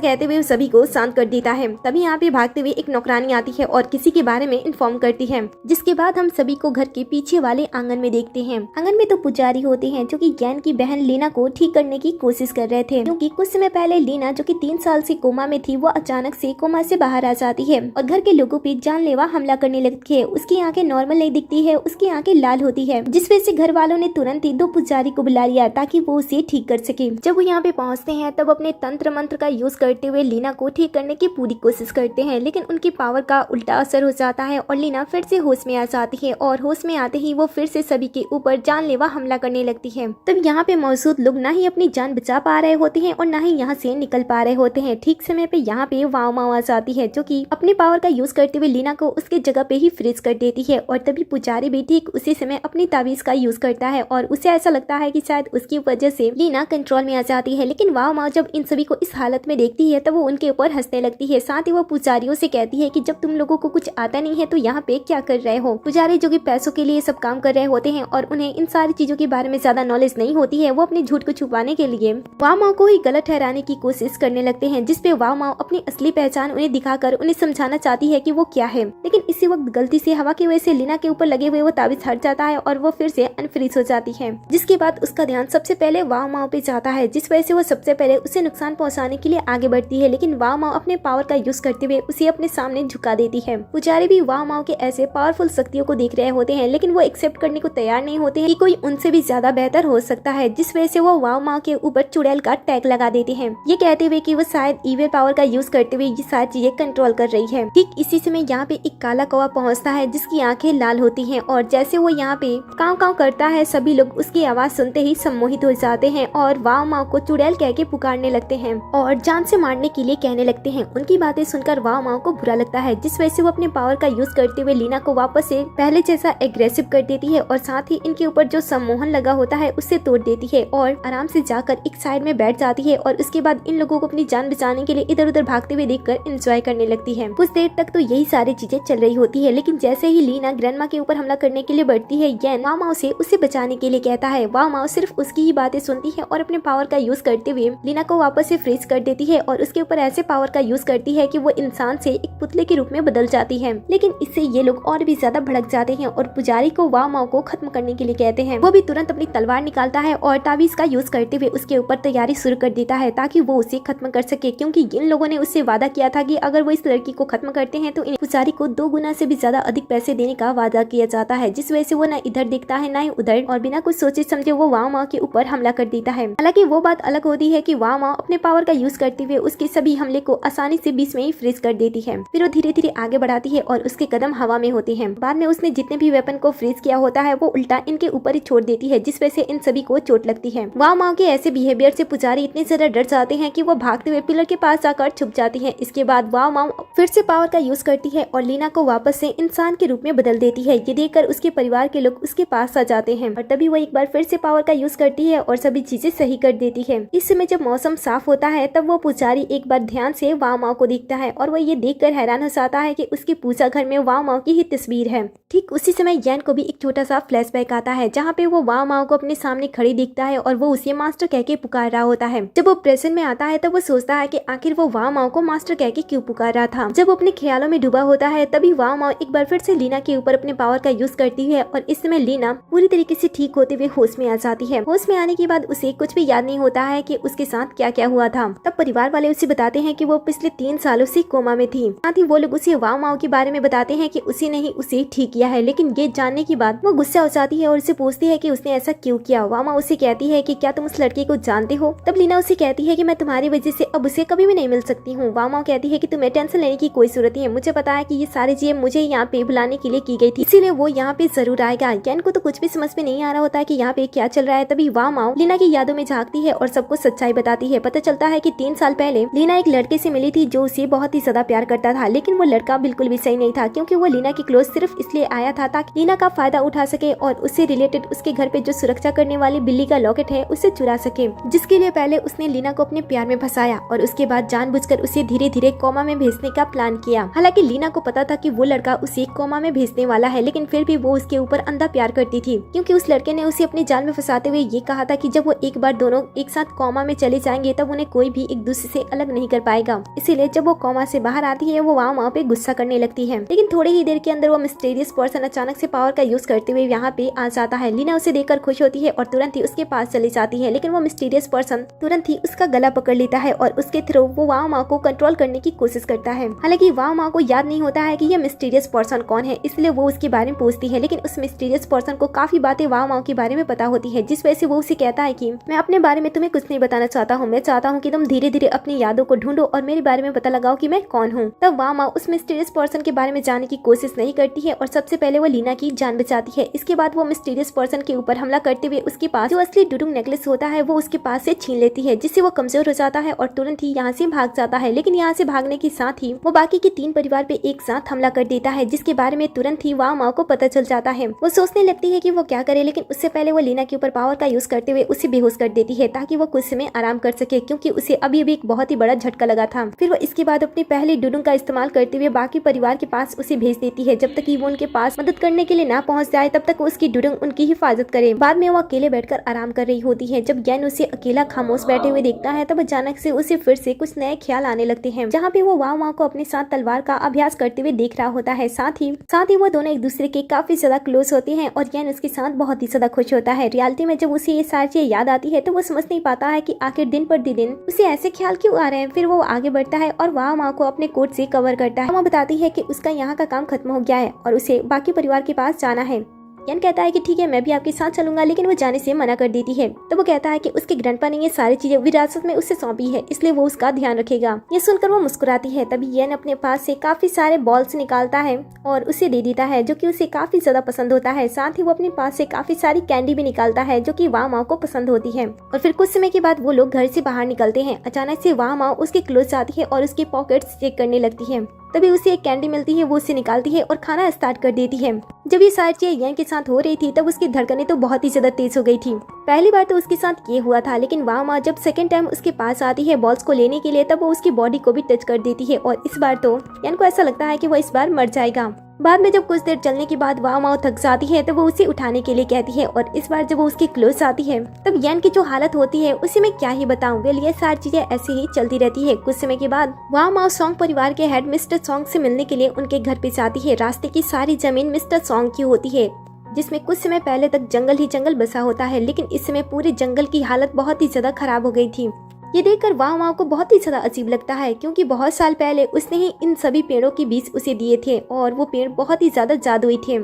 कहते हुए वो सभी को शांत कर देता है। तभी यहाँ पे भागते हुए एक नौकरानी आती है और किसी के बारे में इन्फॉर्म करती है, जिसके बाद हम सभी को घर के पीछे वाले आंगन में देखते हैं। आंगन में तो पुजारी होते हैं जो कि कैन की बहन लीना को ठीक करने की कोशिश कर रहे थे, क्योंकि कुछ समय पहले लीना जो कि 3 साल से कोमा में थी, वो अचानक से कोमा से बाहर आ जाती है और घर के लोगों पे जानलेवा हमला करने लगती है। उसकी आंखें नॉर्मल नहीं दिखती है, उसकी आंखें लाल होती है, जिस वजह से घर वालों ने तुरंत ही 2 पुजारी को बुला लिया ताकि वो उसे ठीक कर सके। जब वो यहाँ पे पहुँचते हैं तब अपने तंत्र मंत्र का यूज करते हुए लीना को ठीक करने की पूरी कोशिश करते हैं, लेकिन उनकी पावर का उल्टा असर हो जाता है और लीना फिर से होश में आ जाती है और होश में आते ही वो फिर से सभी के ऊपर जानलेवा हमला करने लगती है। तब यहाँ पे मौजूद लोग ना ही अपनी जान बचा पा रहे होते हैं और ना ही यहाँ से निकल पा रहे होते हैं। ठीक समय पे यहाँ पे वाव माव आ जाती है, जो कि अपने पावर का यूज करते हुए लीना को उसके जगह पे ही फ्रीज कर देती है और तभी पुजारी भी ठीक उसी समय अपनी ताबीज का यूज करता है और उसे ऐसा लगता है कि शायद उसकी वजह से लीना कंट्रोल में आ जाती है। लेकिन वाव माव जब इन सभी को इस हालत में देखती है तब वो उनके ऊपर हंसने लगती है। साथ ही वो पुजारियों से कहती है कि जब तुम लोगों को कुछ आता नहीं है तो यहाँ पे क्या कर रहे हो। पुजारी जो कि पैसों के लिए सब काम कर रहे होते हैं और उन्हें इन सारी चीजों के बारे में ज्यादा नॉलेज नहीं होती है, वो अपने झूठ को छुपाने के लिए वाव माव को ही गलत ठहराने की कोशिश करने लगते हैं, जिसपे वाव माव अपनी असली पहचान उन्हें दिखाकर उन्हें समझाना चाहती है कि वो क्या है। लेकिन इसी वक्त गलती से हवा की वजह से लीना के ऊपर लगे हुए वो ताबीज हट जाता है और वो फिर से अनफ्रीज हो जाती है, जिसके बाद उसका ध्यान सबसे पहले वाव माव पे जाता है, जिस वजह से वो सबसे पहले उसे नुकसान पहुंचाने के लिए आगे बढ़ती है। लेकिन वाव माव अपने पावर का यूज करते हुए उसे अपने सामने झुका देती है। पुजारी भी वाव माव के ऐसे पावरफुल शक्तियों को देख रहे होते हैं, लेकिन वो एक्सेप्ट करने को तैयार नहीं होते हैं कि कोई उनसे भी ज्यादा बेहतर हो सकता है, जिस वजह से वो वाव माव के ऊपर चुड़ैल का टैग लगा देते हैं। ये कहते हुए कि वो शायद ईविल पावर का यूज करते हुए ये सारी चीजें कंट्रोल कर रही है। ठीक इसी समय यहाँ पे एक काला कौवा पहुँचता है जिसकी आंखें लाल होती हैं और जैसे वो यहाँ पे काव काव करता है सभी लोग उसकी आवाज सुनते ही सम्मोहित हो जाते हैं और वाव माव को चुड़ैल कह के पुकारने लगते हैं और जान से मारने के लिए कहने लगते हैं। उनकी बातें सुनकर वाव माव को बुरा लगता है, जिस वजह से वो अपने पावर का यूज करते हुए लीना को वापस से पहले जैसा एग्रेसिव कर देती है और साथ ही इनके ऊपर जो सम्मोहन लगा होता है उससे तोड़ देती है और आराम से जाकर एक साइड में बैठ जाती है और उसके बाद इन लोगों को अपनी जान बचाने के लिए इधर उधर भागते हुए देखकर एंजॉय करने लगती है। कुछ देर तक तो यही सारी चीजें चल रही होती है, लेकिन जैसे ही लीना ग्रैंडमा के ऊपर हमला करने के लिए बढ़ती है, येन वाव माव से उसे बचाने के लिए कहता है। वाव माव सिर्फ उसकी ही बातें सुनती है और अपने पावर का यूज करते हुए लीना को वापस से फ्रीज कर देती है और उसके ऊपर ऐसे पावर का यूज करती है कि वो इंसान से एक पुतले के रूप में बदल जाती है। लेकिन इससे ये लोग और भी ज्यादा भड़क जाते हैं और पुजारी को वाव माव को खत्म करने के लिए कहते हैं। वो भी तुरंत अपनी तलवार निकालता है और ताबीज का यूज करते हुए उसके ऊपर तैयारी शुरू कर देता है ताकि वो उसे खत्म कर सके, क्योंकि इन लोगों ने उससे वादा किया था कि अगर वो इस लड़की को खत्म करते हैं तो इन पुजारी को 2 गुना से भी ज्यादा अधिक पैसे देने का वादा किया जाता है। जिस वजह से वो न इधर देखता है न ही उधर और बिना कुछ सोचे समझे वो वाव माव के ऊपर हमला कर देता है। हालांकि वो बात अलग होती है कि वाव माव अपने पावर का यूज करते हुए उसके सभी हमले को आसानी से बीच में ही फ्रीज कर देती है। फिर वो धीरे धीरे आगे बढ़ाती है और उसके कदम हवा में होते हैं। बाद में उसने जितने भी वेपन को फ्रीज किया होता है वो उल्टा इनके ऊपर ही छोड़ देती है, जिस वजह से इन सभी को चोट लगती है। वाव माव के ऐसे बिहेवियर से पुजारी इतने ज्यादा डर जाते हैं कि वो भागते हुए पिलर के पास जाकर छुप जाती है। इसके बाद वाव माव फिर से पावर का यूज करती है और लीना को वापस से इंसान के रूप में बदल देती है। ये देखकर उसके परिवार के लोग उसके पास आ जाते हैं और तभी वो एक बार फिर से पावर का यूज करती है और सभी चीजें सही कर देती है। इस समय जब मौसम साफ होता है तब वो पुजारी एक बार ध्यान से वाव माव को देखता है और वो ये देखकर हैरान हो जाता है कि उसके पूजा घर में वाव माव की ही तस्वीर है। ठीक उसी समय येन को भी एक छोटा सा फ्लैशबैक आता है जहाँ पे वो वाव माव को अपने सामने खड़ी देखता है और वो उसे मास्टर कह के पुकार रहा होता है। जब वो प्रेजेंट में आता है तब वो सोचता है कि आखिर वो वाव माव को मास्टर कह के क्यों पुकार रहा था। जब वो अपने ख्यालों में डूबा होता है तभी वाव माव एक बार फिर से लीना के ऊपर अपने पावर का यूज करती है और इस समय लीना पूरी तरीके से ठीक होते हुए होश में आ जाती है। होश में आने के बाद उसे कुछ भी याद नहीं होता है कि उसके साथ क्या क्या हुआ था। तब परिवार वाले उसे बताते हैं कि वो पिछले 3 सालों से कोमा में थी। साथ ही वो लोग उसे वाव माव के बारे में बताते हैं कि उसी ने ही उसे ठीक किया है, लेकिन ये जानने के बाद वो गुस्सा हो जाती है और उसे पूछती है कि उसने ऐसा क्यों किया। वाव माव उसे कहती है कि क्या तुम उस लड़के को जानते हो। तब लीना उसे कहती है कि मैं तुम्हारी वजह से अब उसे कभी भी नहीं मिल सकती हूँ। वाव माव कहती है कि तुम्हें टेंशन लेने की कोई जरूरत नहीं है, मुझे पता है कि ये सारी चीजें मुझे यहाँ पे बुलाने के लिए की गई थी, इसीलिए वो यहाँ पे जरूर आएगा। येन को तो कुछ भी समझ में नहीं आ रहा होता है कि यहाँ पे क्या चल रहा है। तभी वाव माव लीना की यादों में झांकती है और सबको सच्चाई बताती है। पता चलता है कि 3 साल पहले लीना एक लड़के से मिली थी जो उसे बहुत ही ज्यादा प्यार करता था, लेकिन वो लड़का बिल्कुल भी सही नहीं था, क्योंकि वो लीना की क्लोज सिर्फ इसलिए आया था ताकि लीना का फायदा उठा सके और उससे रिलेटेड उसके घर पे जो सुरक्षा करने वाली बिल्ली का लॉकेट है उसे चुरा सके, जिसके लिए पहले उसने लीना को अपने प्यार में फंसाया और उसके बाद जानबूझकर उसे धीरे धीरे कोमा में भेजने का प्लान किया। हालांकि लीना को पता था कि वो लड़का उसे कोमा में भेजने वाला है, लेकिन फिर भी वो उसके ऊपर अंधा प्यार करती थी, क्योंकि उस लड़के ने उसे अपने जाल में फंसाते हुए ये कहा था कि जब वो एक बार दोनों एक साथ कोमा में चले जाएंगे तब उन्हें कोई भी एक दूसरे से अलग नहीं कर पाएगा। इसीलिए जब वो कोमा से बाहर आती है वो वहाँ पे गुस्सा करने लगती है, लेकिन थोड़ी ही देर के अंदर वो मिस्टीरियस पर्सन अचानक से पावर का यूज करते हुए यहाँ पे आ जाता है। लीना उसे देखकर खुश होती है और तुरंत ही उसके पास चली जाती है, लेकिन वो मिस्टीरियस पर्सन तुरंत ही उसका गला पकड़ लेता है और उसके थ्रू वो वाव माव को कंट्रोल करने की कोशिश करता है। हालांकि वाव माव को याद नहीं होता है कि ये मिस्टीरियस पर्सन कौन है, इसलिए वो उसके बारे में पूछती है, लेकिन उस मिस्टीरियस पर्सन को काफी बातें वाव माव के बारे में पता होती है, जिस वजह से वो उसे कहता है कि मैं अपने बारे में तुम्हें कुछ नहीं बताना चाहता हूँ, मैं चाहता हूँ कि तुम धीरे धीरे अपनी यादों को ढूंढो और मेरे बारे में पता लगाओ कि मैं कौन हूँ। तब वाव माव उस मिस्टीरियस पर्सन के बारे में जानने की कोशिश नहीं करती है और सबसे पहले वो लीना की जान बचाती है। इसके बाद वो मिस्टीरियस पर्सन के ऊपर हमला करते हुए उसके पास जो असली डुडुंग नेकलेस होता है वो उसके पास से छीन लेती है, जिससे वो कमजोर हो जाता है और तुरंत ही यहाँ से भाग जाता है। लेकिन यहाँ से भागने के साथ ही वो बाकी के 3 परिवार पे एक साथ हमला कर देता है, जिसके बारे में तुरंत ही वाव माव को पता चल जाता है। वो सोचने लगती है कि वो क्या करे, लेकिन उससे पहले वो लीना के ऊपर पावर का यूज करते हुए उसे बेहोश कर देती है ताकि वो कुछ समय आराम कर सके, क्योंकि उसे अभी अभी एक बहुत ही बड़ा झटका लगा था। फिर वो इसके बाद अपनी पहली डुडुंग का इस्तेमाल करते हुए बाकी परिवार के पास उसे भेज देती है। जब तक कि वो उनके पास मदद करने के लिए ना पहुंच जाए तब तक उसकी डुडुंग उनकी हिफाजत करे। बाद में वो अकेले बैठकर आराम कर रही होती है। जब येन उसे अकेला खामोश बैठे हुए देखता है तब अचानक से उसे फिर से कुछ नए ख्याल आने लगते हैं, जहाँ पे वो वाव माव को अपने साथ तलवार का अभ्यास करते हुए देख रहा होता है। साथ ही वो दोनों एक दूसरे के काफी ज्यादा क्लोज होते हैं और येन उसके साथ बहुत ही ज्यादा खुश होता है। रियलिटी में जब उसे ये सारी चीजें याद आती है तो वो समझ नहीं पाता है कि आखिर दिन पर दिन उसे ऐसे ख्याल क्यों आ रहे हैं। फिर वो आगे बढ़ता है और वाव माव को अपने कोट से कवर करता है। वो बताती है कि उसका यहाँ का काम खत्म हो गया है और उसे बाकी परिवार के पास जाना है। यन कहता है कि ठीक है मैं भी आपके साथ चलूंगा, लेकिन वो जाने से मना कर देती है। तो वो कहता है कि उसके ग्रैंडपा ने ये सारी चीजें विरासत में उससे सौंपी है, इसलिए वो उसका ध्यान रखेगा। ये सुनकर वो मुस्कुराती है। तभी यन अपने पास से काफी सारे बॉल्स निकालता है और उसे दे देता है, जो कि उसे काफी ज्यादा पसंद होता है। साथ ही वो अपने पास से काफी सारी कैंडी भी निकालता है, जो कि वाव माओ को पसंद होती है। और फिर कुछ समय के बाद वो लोग घर से बाहर निकलते हैं। अचानक से वाव माओ उसके क्लोज आती है और उसके पॉकेट्स चेक करने लगती है। तभी उसे एक कैंडी मिलती है, वो उसे निकालती है और खाना स्टार्ट कर देती है। जब ये सारी चीजें यन के साथ हो रही थी तब उसकी धड़कनें तो बहुत ही ज्यादा तेज हो गई थी। पहली बार तो उसके साथ ये हुआ था, लेकिन वाव माँ जब सेकंड टाइम उसके पास आती है बॉल्स को लेने के लिए, तब वो उसकी बॉडी को भी टच कर देती है और इस बार तो यन को ऐसा लगता है कि वो इस बार मर जाएगा। बाद में जब कुछ देर चलने के बाद वाव माओ थक जाती है तो वो उसे उठाने के लिए कहती है और इस बार जब वो उसके क्लोज आती है तब यन की जो हालत होती है उसे मैं क्या ही बताऊं। वेल ये सारी चीजें ऐसे ही चलती रहती है। कुछ समय के बाद वाव माओ सॉन्ग परिवार के हेड मिस्टर सॉन्ग से मिलने के लिए उनके घर पे जाती है। रास्ते की सारी जमीन मिस्टर सॉन्ग की होती है, जिसमें कुछ समय पहले तक जंगल ही जंगल बसा होता है, लेकिन इस समय पूरे जंगल की हालत बहुत ही ज्यादा खराब हो गई थी। ये देखकर वाव माओ को बहुत ही ज्यादा अजीब लगता है, क्योंकि बहुत साल पहले उसने ही इन सभी पेड़ों के बीज उसे दिए थे और वो पेड़ बहुत ही ज्यादा जादुई थे।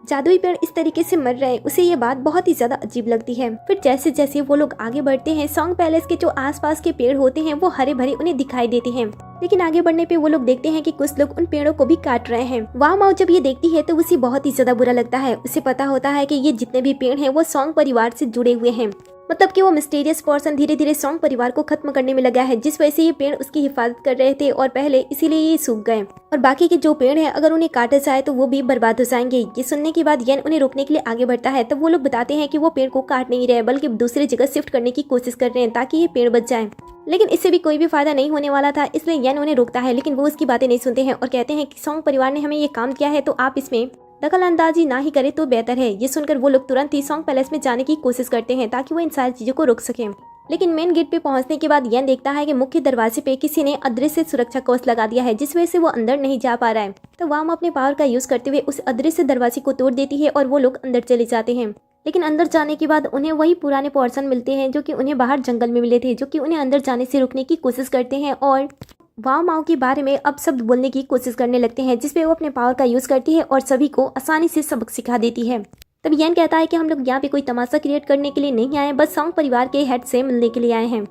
जादुई पेड़ इस तरीके से मर रहे हैं, उसे ये बात बहुत ही ज्यादा अजीब लगती है। फिर जैसे जैसे वो लोग आगे बढ़ते हैं, सॉन्ग पैलेस के जो आसपास के पेड़ होते हैं वो हरे भरे उन्हें दिखाई देते हैं, लेकिन आगे बढ़ने पे वो लोग देखते हैं कि कुछ लोग उन पेड़ों को भी काट रहे हैं। वाव माओ जब ये देखती है तो उसे बहुत ही ज्यादा बुरा लगता है। उसे पता होता है कि ये जितने भी पेड़ हैं वो सॉन्ग परिवार से जुड़े हुए हैं, मतलब कि वो मिस्टीरियस पर्सन धीरे धीरे सॉन्ग परिवार को खत्म करने में लगा है, जिस वजह से ये पेड़ उसकी हिफाजत कर रहे थे और पहले इसीलिए ये सूख गए। और बाकी के जो पेड़ हैं अगर उन्हें काटा जाए तो वो भी बर्बाद हो जाएंगे। ये सुनने के बाद यन उन्हें रोकने के लिए आगे बढ़ता है। तब वो लोग बताते हैं कि वो पेड़ को काट नहीं रहे, बल्कि दूसरी जगह शिफ्ट करने की कोशिश कर रहे हैं ताकि ये पेड़ बच जाए। लेकिन इससे भी कोई भी फायदा नहीं होने वाला था, इसलिए यन उन्हें रोकता है, लेकिन वो उसकी बातें नहीं सुनते हैं और कहते हैं कि सॉन्ग परिवार ने हमें ये काम किया है तो आप इसमें दखल अंदाजी ना ही करे तो बेहतर है। ये सुनकर वो लोग तुरंत ही सॉन्ग पैलेस में जाने की कोशिश करते हैं ताकि वो इन सारी चीजों को रोक सकें। लेकिन मेन गेट पे पहुंचने के बाद यन देखता है कि मुख्य दरवाजे पे किसी ने अदृश्य सुरक्षा कवच लगा दिया है, जिस वजह से वो अंदर नहीं जा पा रहा है। तो वाम अपने पावर का यूज करते हुए उस अदृश्य दरवाजे को तोड़ देती है और वो लोग अंदर चले जाते हैं। लेकिन अंदर जाने के बाद उन्हें वही पुराने पर्सन मिलते हैं जो कि उन्हें बाहर जंगल में मिले थे, जो कि उन्हें अंदर जाने से रोकने की कोशिश करते हैं और वाव माओ के बारे में अब शब्द बोलने की कोशिश करने लगते हैं, जिसपे वो अपने पावर का यूज करती है और सभी को आसानी से सबक सिखा देती है। तब यन कहता है कि हम लोग यहाँ पे कोई तमाशा क्रिएट करने के लिए नहीं आए, बस सॉन्ग परिवार के हेड से मिलने के लिए आए हैं।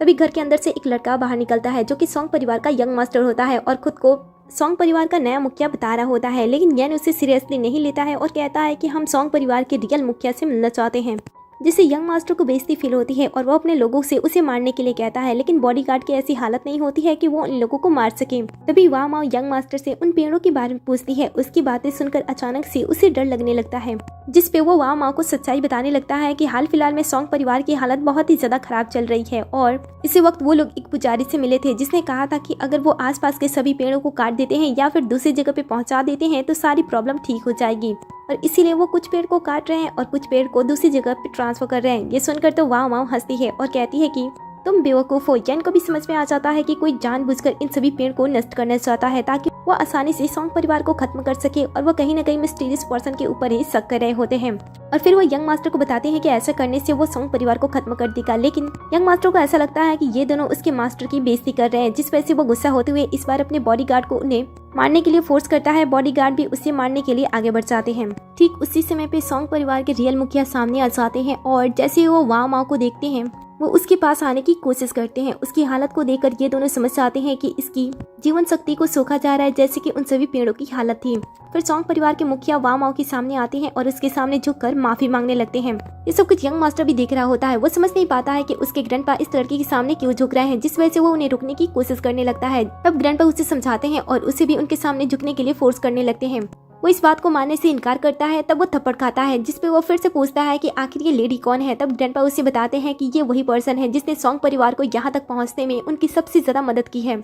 तभी घर के अंदर से एक लड़का बाहर निकलता है जो कि सॉन्ग परिवार का यंग मास्टर होता है और खुद को सॉन्ग परिवार का नया मुखिया बता रहा होता है। लेकिन यन उसे सीरियसली नहीं लेता है और कहता है कि हम सॉन्ग परिवार के रियल मुखिया से मिलना चाहते हैं, जिससे यंग मास्टर को बेइज्जती फील होती है और वो अपने लोगों से उसे मारने के लिए कहता है। लेकिन बॉडीगार्ड की ऐसी हालत नहीं होती है कि वो इन लोगों को मार सके। तभी वाव माओ यंग मास्टर से उन पेड़ों के बारे में पूछती है। उसकी बातें सुनकर अचानक से उसे डर लगने लगता है, जिसपे वो वाव माओ को सच्चाई बताने लगता है कि हाल फिलहाल में सॉन्ग परिवार की हालत बहुत ही ज्यादा खराब चल रही है और इसी वक्त वो लोग एक पुजारी से मिले थे, जिसने कहा था कि अगर वो आसपास के सभी पेड़ों को काट देते हैं या फिर दूसरी जगह पे पहुंचा देते हैं तो सारी प्रॉब्लम ठीक हो जाएगी। और इसीलिए वो कुछ पेड़ को काट रहे हैं और कुछ पेड़ को दूसरी जगह पे ट्रांसफर कर रहे हैं। ये सुनकर तो वाव माओ हंसती है और कहती है कि तुम बेवकूफ हो। यन को भी समझ में आ जाता है कि कोई जानबूझकर इन सभी पेड़ को नष्ट करना चाहता है ताकि वो आसानी से सॉन्ग परिवार को खत्म कर सके और वो कहीं न कहीं मिस्टीरियस पर्सन के ऊपर ही शक कर रहे होते हैं। और फिर वो यंग मास्टर को बताते हैं कि ऐसा करने से वो सॉन्ग परिवार को खत्म कर देगा। लेकिन यंग मास्टर को ऐसा लगता है कि ये दोनों उसके मास्टर की बेइज्जती कर रहे हैं, जिस वजह से वो गुस्सा होते हुए इस बार अपने बॉडीगार्ड को उन्हें मारने के लिए फोर्स करता है। बॉडीगार्ड भी उसे मारने के लिए आगे बढ़ जाते हैं। ठीक उसी समय पे सॉन्ग परिवार के रियल मुखिया सामने आ जाते हैं और जैसे वो वाव माओ को देखते हैं वो उसके पास आने की कोशिश करते हैं। उसकी हालत को देखकर ये दोनों समझ जाते हैं कि इसकी जीवन शक्ति को सोखा जा रहा है, जैसे कि उन सभी पेड़ों की हालत थी। फिर सॉन्ग परिवार के मुखिया वाव माओ के सामने आते हैं और उसके सामने झुककर माफी मांगने लगते हैं। ये सब कुछ यंग मास्टर भी देख रहा होता है। वो समझ नहीं पाता है कि उसके ग्रैंडपा इस लड़की के सामने क्यों झुक रहे हैं, जिस वजह से वो उन्हें रोकने की कोशिश करने लगता है। तब ग्रैंडपा उसे समझाते हैं और उसे भी उनके सामने झुकने के लिए फोर्स करने लगते हैं। वो इस बात को मानने से इनकार करता है। तब वो थप्पड़ खाता है, जिसपे वो फिर से पूछता है कि आखिर ये लेडी कौन है। तब ग्रैंडपा उसे बताते हैं कि ये वही पर्सन है जिसने सॉन्ग परिवार को यहाँ तक पहुँचने में उनकी सबसे ज्यादा मदद की है।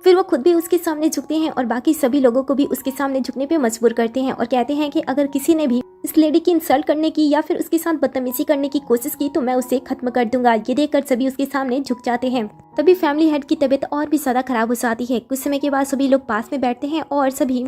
फिर वो खुद भी उसके सामने झुकते हैं और बाकी सभी लोगों को भी उसके सामने झुकने पे मजबूर करते हैं और कहते हैं कि अगर किसी ने भी इस लेडी की इंसल्ट करने की या फिर उसके साथ बदतमीजी करने की कोशिश की तो मैं उसे खत्म कर दूंगा। ये देखकर सभी उसके सामने झुक जाते हैं। तभी फैमिली हेड की तबीयत और भी ज्यादा खराब हो जाती है। कुछ समय के बाद सभी लोग पास में बैठते हैं और सभी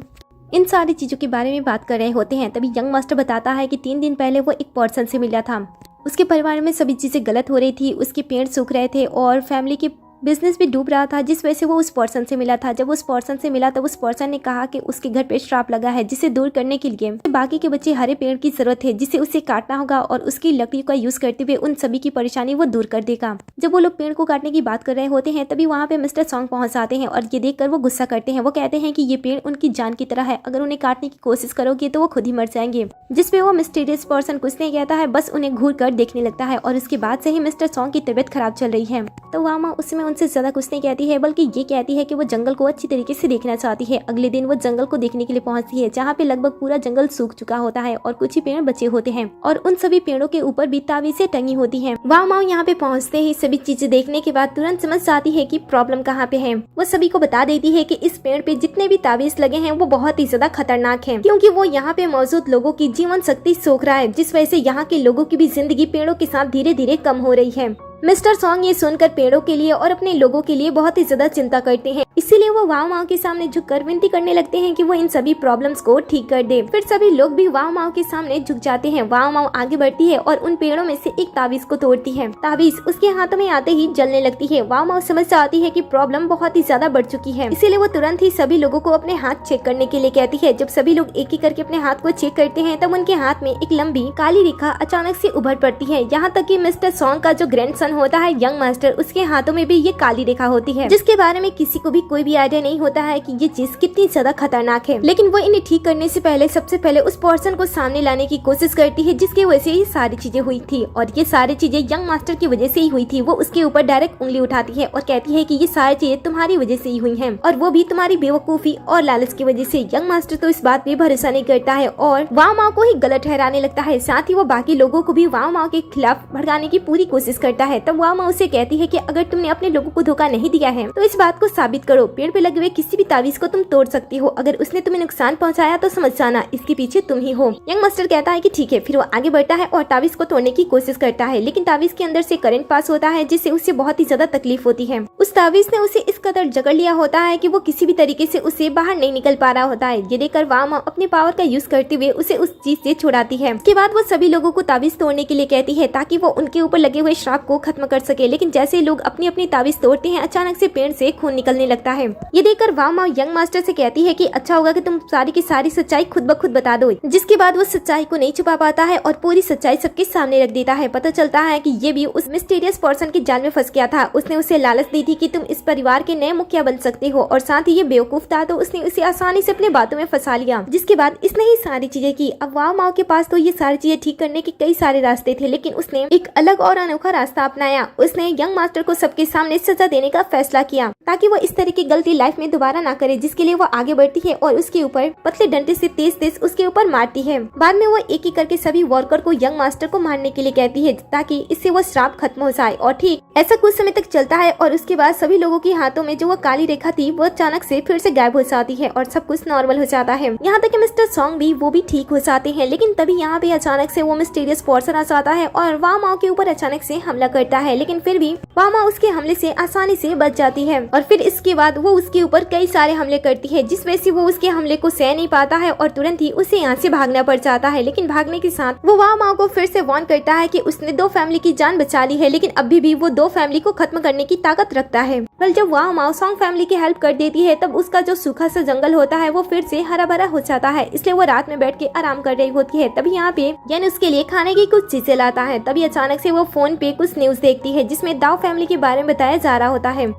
इन सारी चीजों के बारे में बात कर रहे होते हैं। तभी यंग मास्टर बताता है कि 3 दिन पहले वो एक पर्सन से मिला था। उसके परिवार में सभी चीजें गलत हो रही थी, उसके पेड़ सूख रहे थे और फैमिली के बिजनेस भी डूब रहा था, जिस वजह से वो उस पर्सन से मिला था। जब उस पर्सन से मिला तब उस पर्सन ने कहा कि उसके घर पे श्राप लगा है, जिसे दूर करने के लिए बाकी के बच्चे हरे पेड़ की जरूरत है, जिसे उसे काटना होगा और उसकी लकड़ी का यूज करते हुए उन सभी की परेशानी वो दूर कर देगा। जब वो लोग पेड़ को काटने की बात कर रहे होते हैं तभी वहाँ पे मिस्टर सॉन्ग पहुंच आते हैं और ये देखकर वो गुस्सा करते हैं। वो कहते हैं कि ये पेड़ उनकी जान की तरह है, अगर उन्हें काटने की कोशिश करोगे तो वो खुद ही मर जाएंगे। जिसपे वो मिस्टीरियस पर्सन कुछ नहीं कहता है, बस उन्हें घूर कर देखने लगता है और उसके बाद से ही मिस्टर सॉन्ग की तबीयत खराब चल रही है। तो वामा उसमें उनसे ज्यादा कुछ नहीं कहती है, बल्कि ये कहती है कि वो जंगल को अच्छी तरीके से देखना चाहती है। अगले दिन वो जंगल को देखने के लिए पहुंचती है, जहाँ पे लगभग पूरा जंगल सूख चुका होता है और कुछ ही पेड़ बचे होते हैं और उन सभी पेड़ों के ऊपर भी ताबीजें टंगी होती हैं। वामा यहाँ पे पहुँचते ही सभी चीजें देखने के बाद तुरंत समझ जाती है कि प्रॉब्लम कहाँ पे है। वो सभी को बता देती है कि इस पेड़ पे जितने भी ताबीज लगे हैं वो बहुत ही ज्यादा खतरनाक हैं, क्योंकि वो यहाँ पे मौजूद लोगों की जीवन शक्ति सोख रहा है, जिस वजह से यहाँ के लोगों की भी जिंदगी पेड़ों के साथ धीरे धीरे कम हो रही है। मिस्टर सॉन्ग ये सुनकर पेड़ों के लिए और अपने लोगों के लिए बहुत ही ज्यादा चिंता करते हैं, इसीलिए वो वाव माओ के सामने झुककर विनती करने लगते हैं कि वो इन सभी प्रॉब्लम्स को ठीक कर दे। फिर सभी लोग भी वाव माओ के सामने झुक जाते हैं। वाव माओ आगे बढ़ती है और उन पेड़ों में से एक ताबीज को तोड़ती है। ताबीज उसके हाथों में आते ही जलने लगती है। वाव माओ समझ जाती है कि प्रॉब्लम बहुत ही ज्यादा बढ़ चुकी है, इसीलिए वो तुरंत ही सभी लोगों को अपने हाथ चेक करने के लिए कहती है। जब सभी लोग एक एक करके अपने हाथ को चेक करते हैं तब उनके हाथ में एक लंबी काली रेखा अचानक से उभर पड़ती है। यहाँ तक कि मिस्टर सॉन्ग का जो ग्रैंडसन होता है यंग मास्टर, उसके हाथों में भी ये काली रेखा होती है, जिसके बारे में किसी को भी कोई भी आइडिया नहीं होता है कि ये चीज कितनी ज्यादा खतरनाक है। लेकिन वो इन्हें ठीक करने से पहले सबसे पहले उस पर्सन को सामने लाने की कोशिश करती है जिसकी वजह से ये सारी चीजें हुई थी, और ये सारी चीजें यंग मास्टर की वजह से ही हुई थी। वो उसके ऊपर डायरेक्ट उंगली उठाती है और कहती है कि ये सारी चीजें तुम्हारी वजह से ही हुई हैं, और वो भी तुम्हारी बेवकूफी और लालच की वजह से। यंग मास्टर तो इस बात पे भरोसा नहीं करता है और वाव माओ को ही गलत ठहराने लगता है। साथ ही वो बाकी लोगों को भी वाव माओ के खिलाफ भड़काने की पूरी कोशिश करता है। तब वाव माओ उसे कहती है कि अगर तुमने अपने लोगों को धोखा नहीं दिया है तो इस बात को साबित करो। पेड़ पे लगे हुए किसी भी ताबीज को तुम तोड़ सकती हो, अगर उसने तुम्हें नुकसान पहुंचाया तो समझ जाना इसके पीछे तुम ही हो। यंग मास्टर कहता है कि ठीक है। फिर वो आगे बढ़ता है और ताबीज को तोड़ने की कोशिश करता है, लेकिन ताबीज के अंदर से करंट पास होता है जिससे उसे बहुत ही ज्यादा तकलीफ होती है। उस ताबीज ने उसे इस कदर जकड़ लिया होता है कि वो किसी भी तरीके से उसे बाहर नहीं निकल पा रहा होता है। ये देखकर वाव माओ अपने पावर का यूज करते हुए उसे उस चीज से छुड़ाती है। उसके बाद वो सभी लोगों को ताबीज तोड़ने के लिए कहती है ताकि वो उनके ऊपर लगे हुए श्राप को खत्म कर सके। लेकिन जैसे ही लोग अपनी अपनी ताबीज तोड़ते हैं अचानक से पेड़ से खून निकलने लगता है। ये देखकर वाव माओ यंग मास्टर से कहती है कि अच्छा होगा कि तुम सारी की सारी सच्चाई खुद ब खुद बता दो। जिसके बाद वो सच्चाई को नहीं छुपा पाता है और पूरी सच्चाई सबके सामने रख देता है। पता चलता है कि ये भी उस मिस्टीरियस पर्सन की जाल में फंस गया था। उसने उसे लालच दी थी कि तुम इस परिवार के नए मुखिया बन सकते हो, और साथ ही ये बेवकूफ था तो उसने उसे आसानी से अपने बातों में फंसा लिया। जिसके बाद इसने ही सारी चीजें की। अब वाव माओ के पास तो ये सारी चीजें ठीक करने के कई सारे रास्ते थे, लेकिन उसने एक अलग और अनोखा रास्ता अपनाया। उसने यंग मास्टर को सबके सामने सजा देने का फैसला किया ताकि वो इस तरह की गलती लाइफ में दोबारा ना करे। जिसके लिए वो आगे बढ़ती है और उसके ऊपर पतले डंडे से तेज तेज उसके ऊपर मारती है। बाद में वो एक एक करके सभी वर्कर को यंग मास्टर को मारने के लिए कहती है ताकि इससे वो श्राप खत्म हो जाए। और ठीक ऐसा कुछ समय तक चलता है और उसके बाद सभी लोगों के हाथों में जो वो काली रेखा थी वो अचानक से फिर से गायब हो जाती है और सब कुछ नॉर्मल हो जाता है। यहाँ तक कि मिस्टर सॉन्ग भी वो भी ठीक हो जाते हैं। लेकिन तभी यहाँ पे अचानक से वो मिस्टीरियस पर्सन आ जाता है और वाव माओ के ऊपर अचानक से हमला करता है, लेकिन फिर भी वाव माओ उसके हमले से आसानी से बच जाती है। और फिर इसके बाद वो उसके ऊपर कई सारे हमले करती है, जिस वजह से वो उसके हमले को सह नहीं पाता है और तुरंत ही उसे यहाँ से भागना पड़ जाता है। लेकिन भागने के साथ वो वाव माओ को फिर से वार्न करता है कि उसने 2 फैमिली की जान बचा ली है, लेकिन अभी भी वो 2 फैमिली को खत्म करने की ताकत रखता है। कल जब वाव माओ सॉन्ग फैमिली की हेल्प कर देती है तब उसका जो सूखा सा जंगल होता है वो फिर से हरा भरा हो जाता है, इसलिए वो रात में बैठ के आराम कर रही होती है। तभी यहाँ पे यानी उसके लिए खाने की कुछ चीजें लाता है। तभी अचानक से वो फोन पे कुछ न्यूज देखती है जिसमें दाव फैमिली के बारे में बताया जा रहा होता है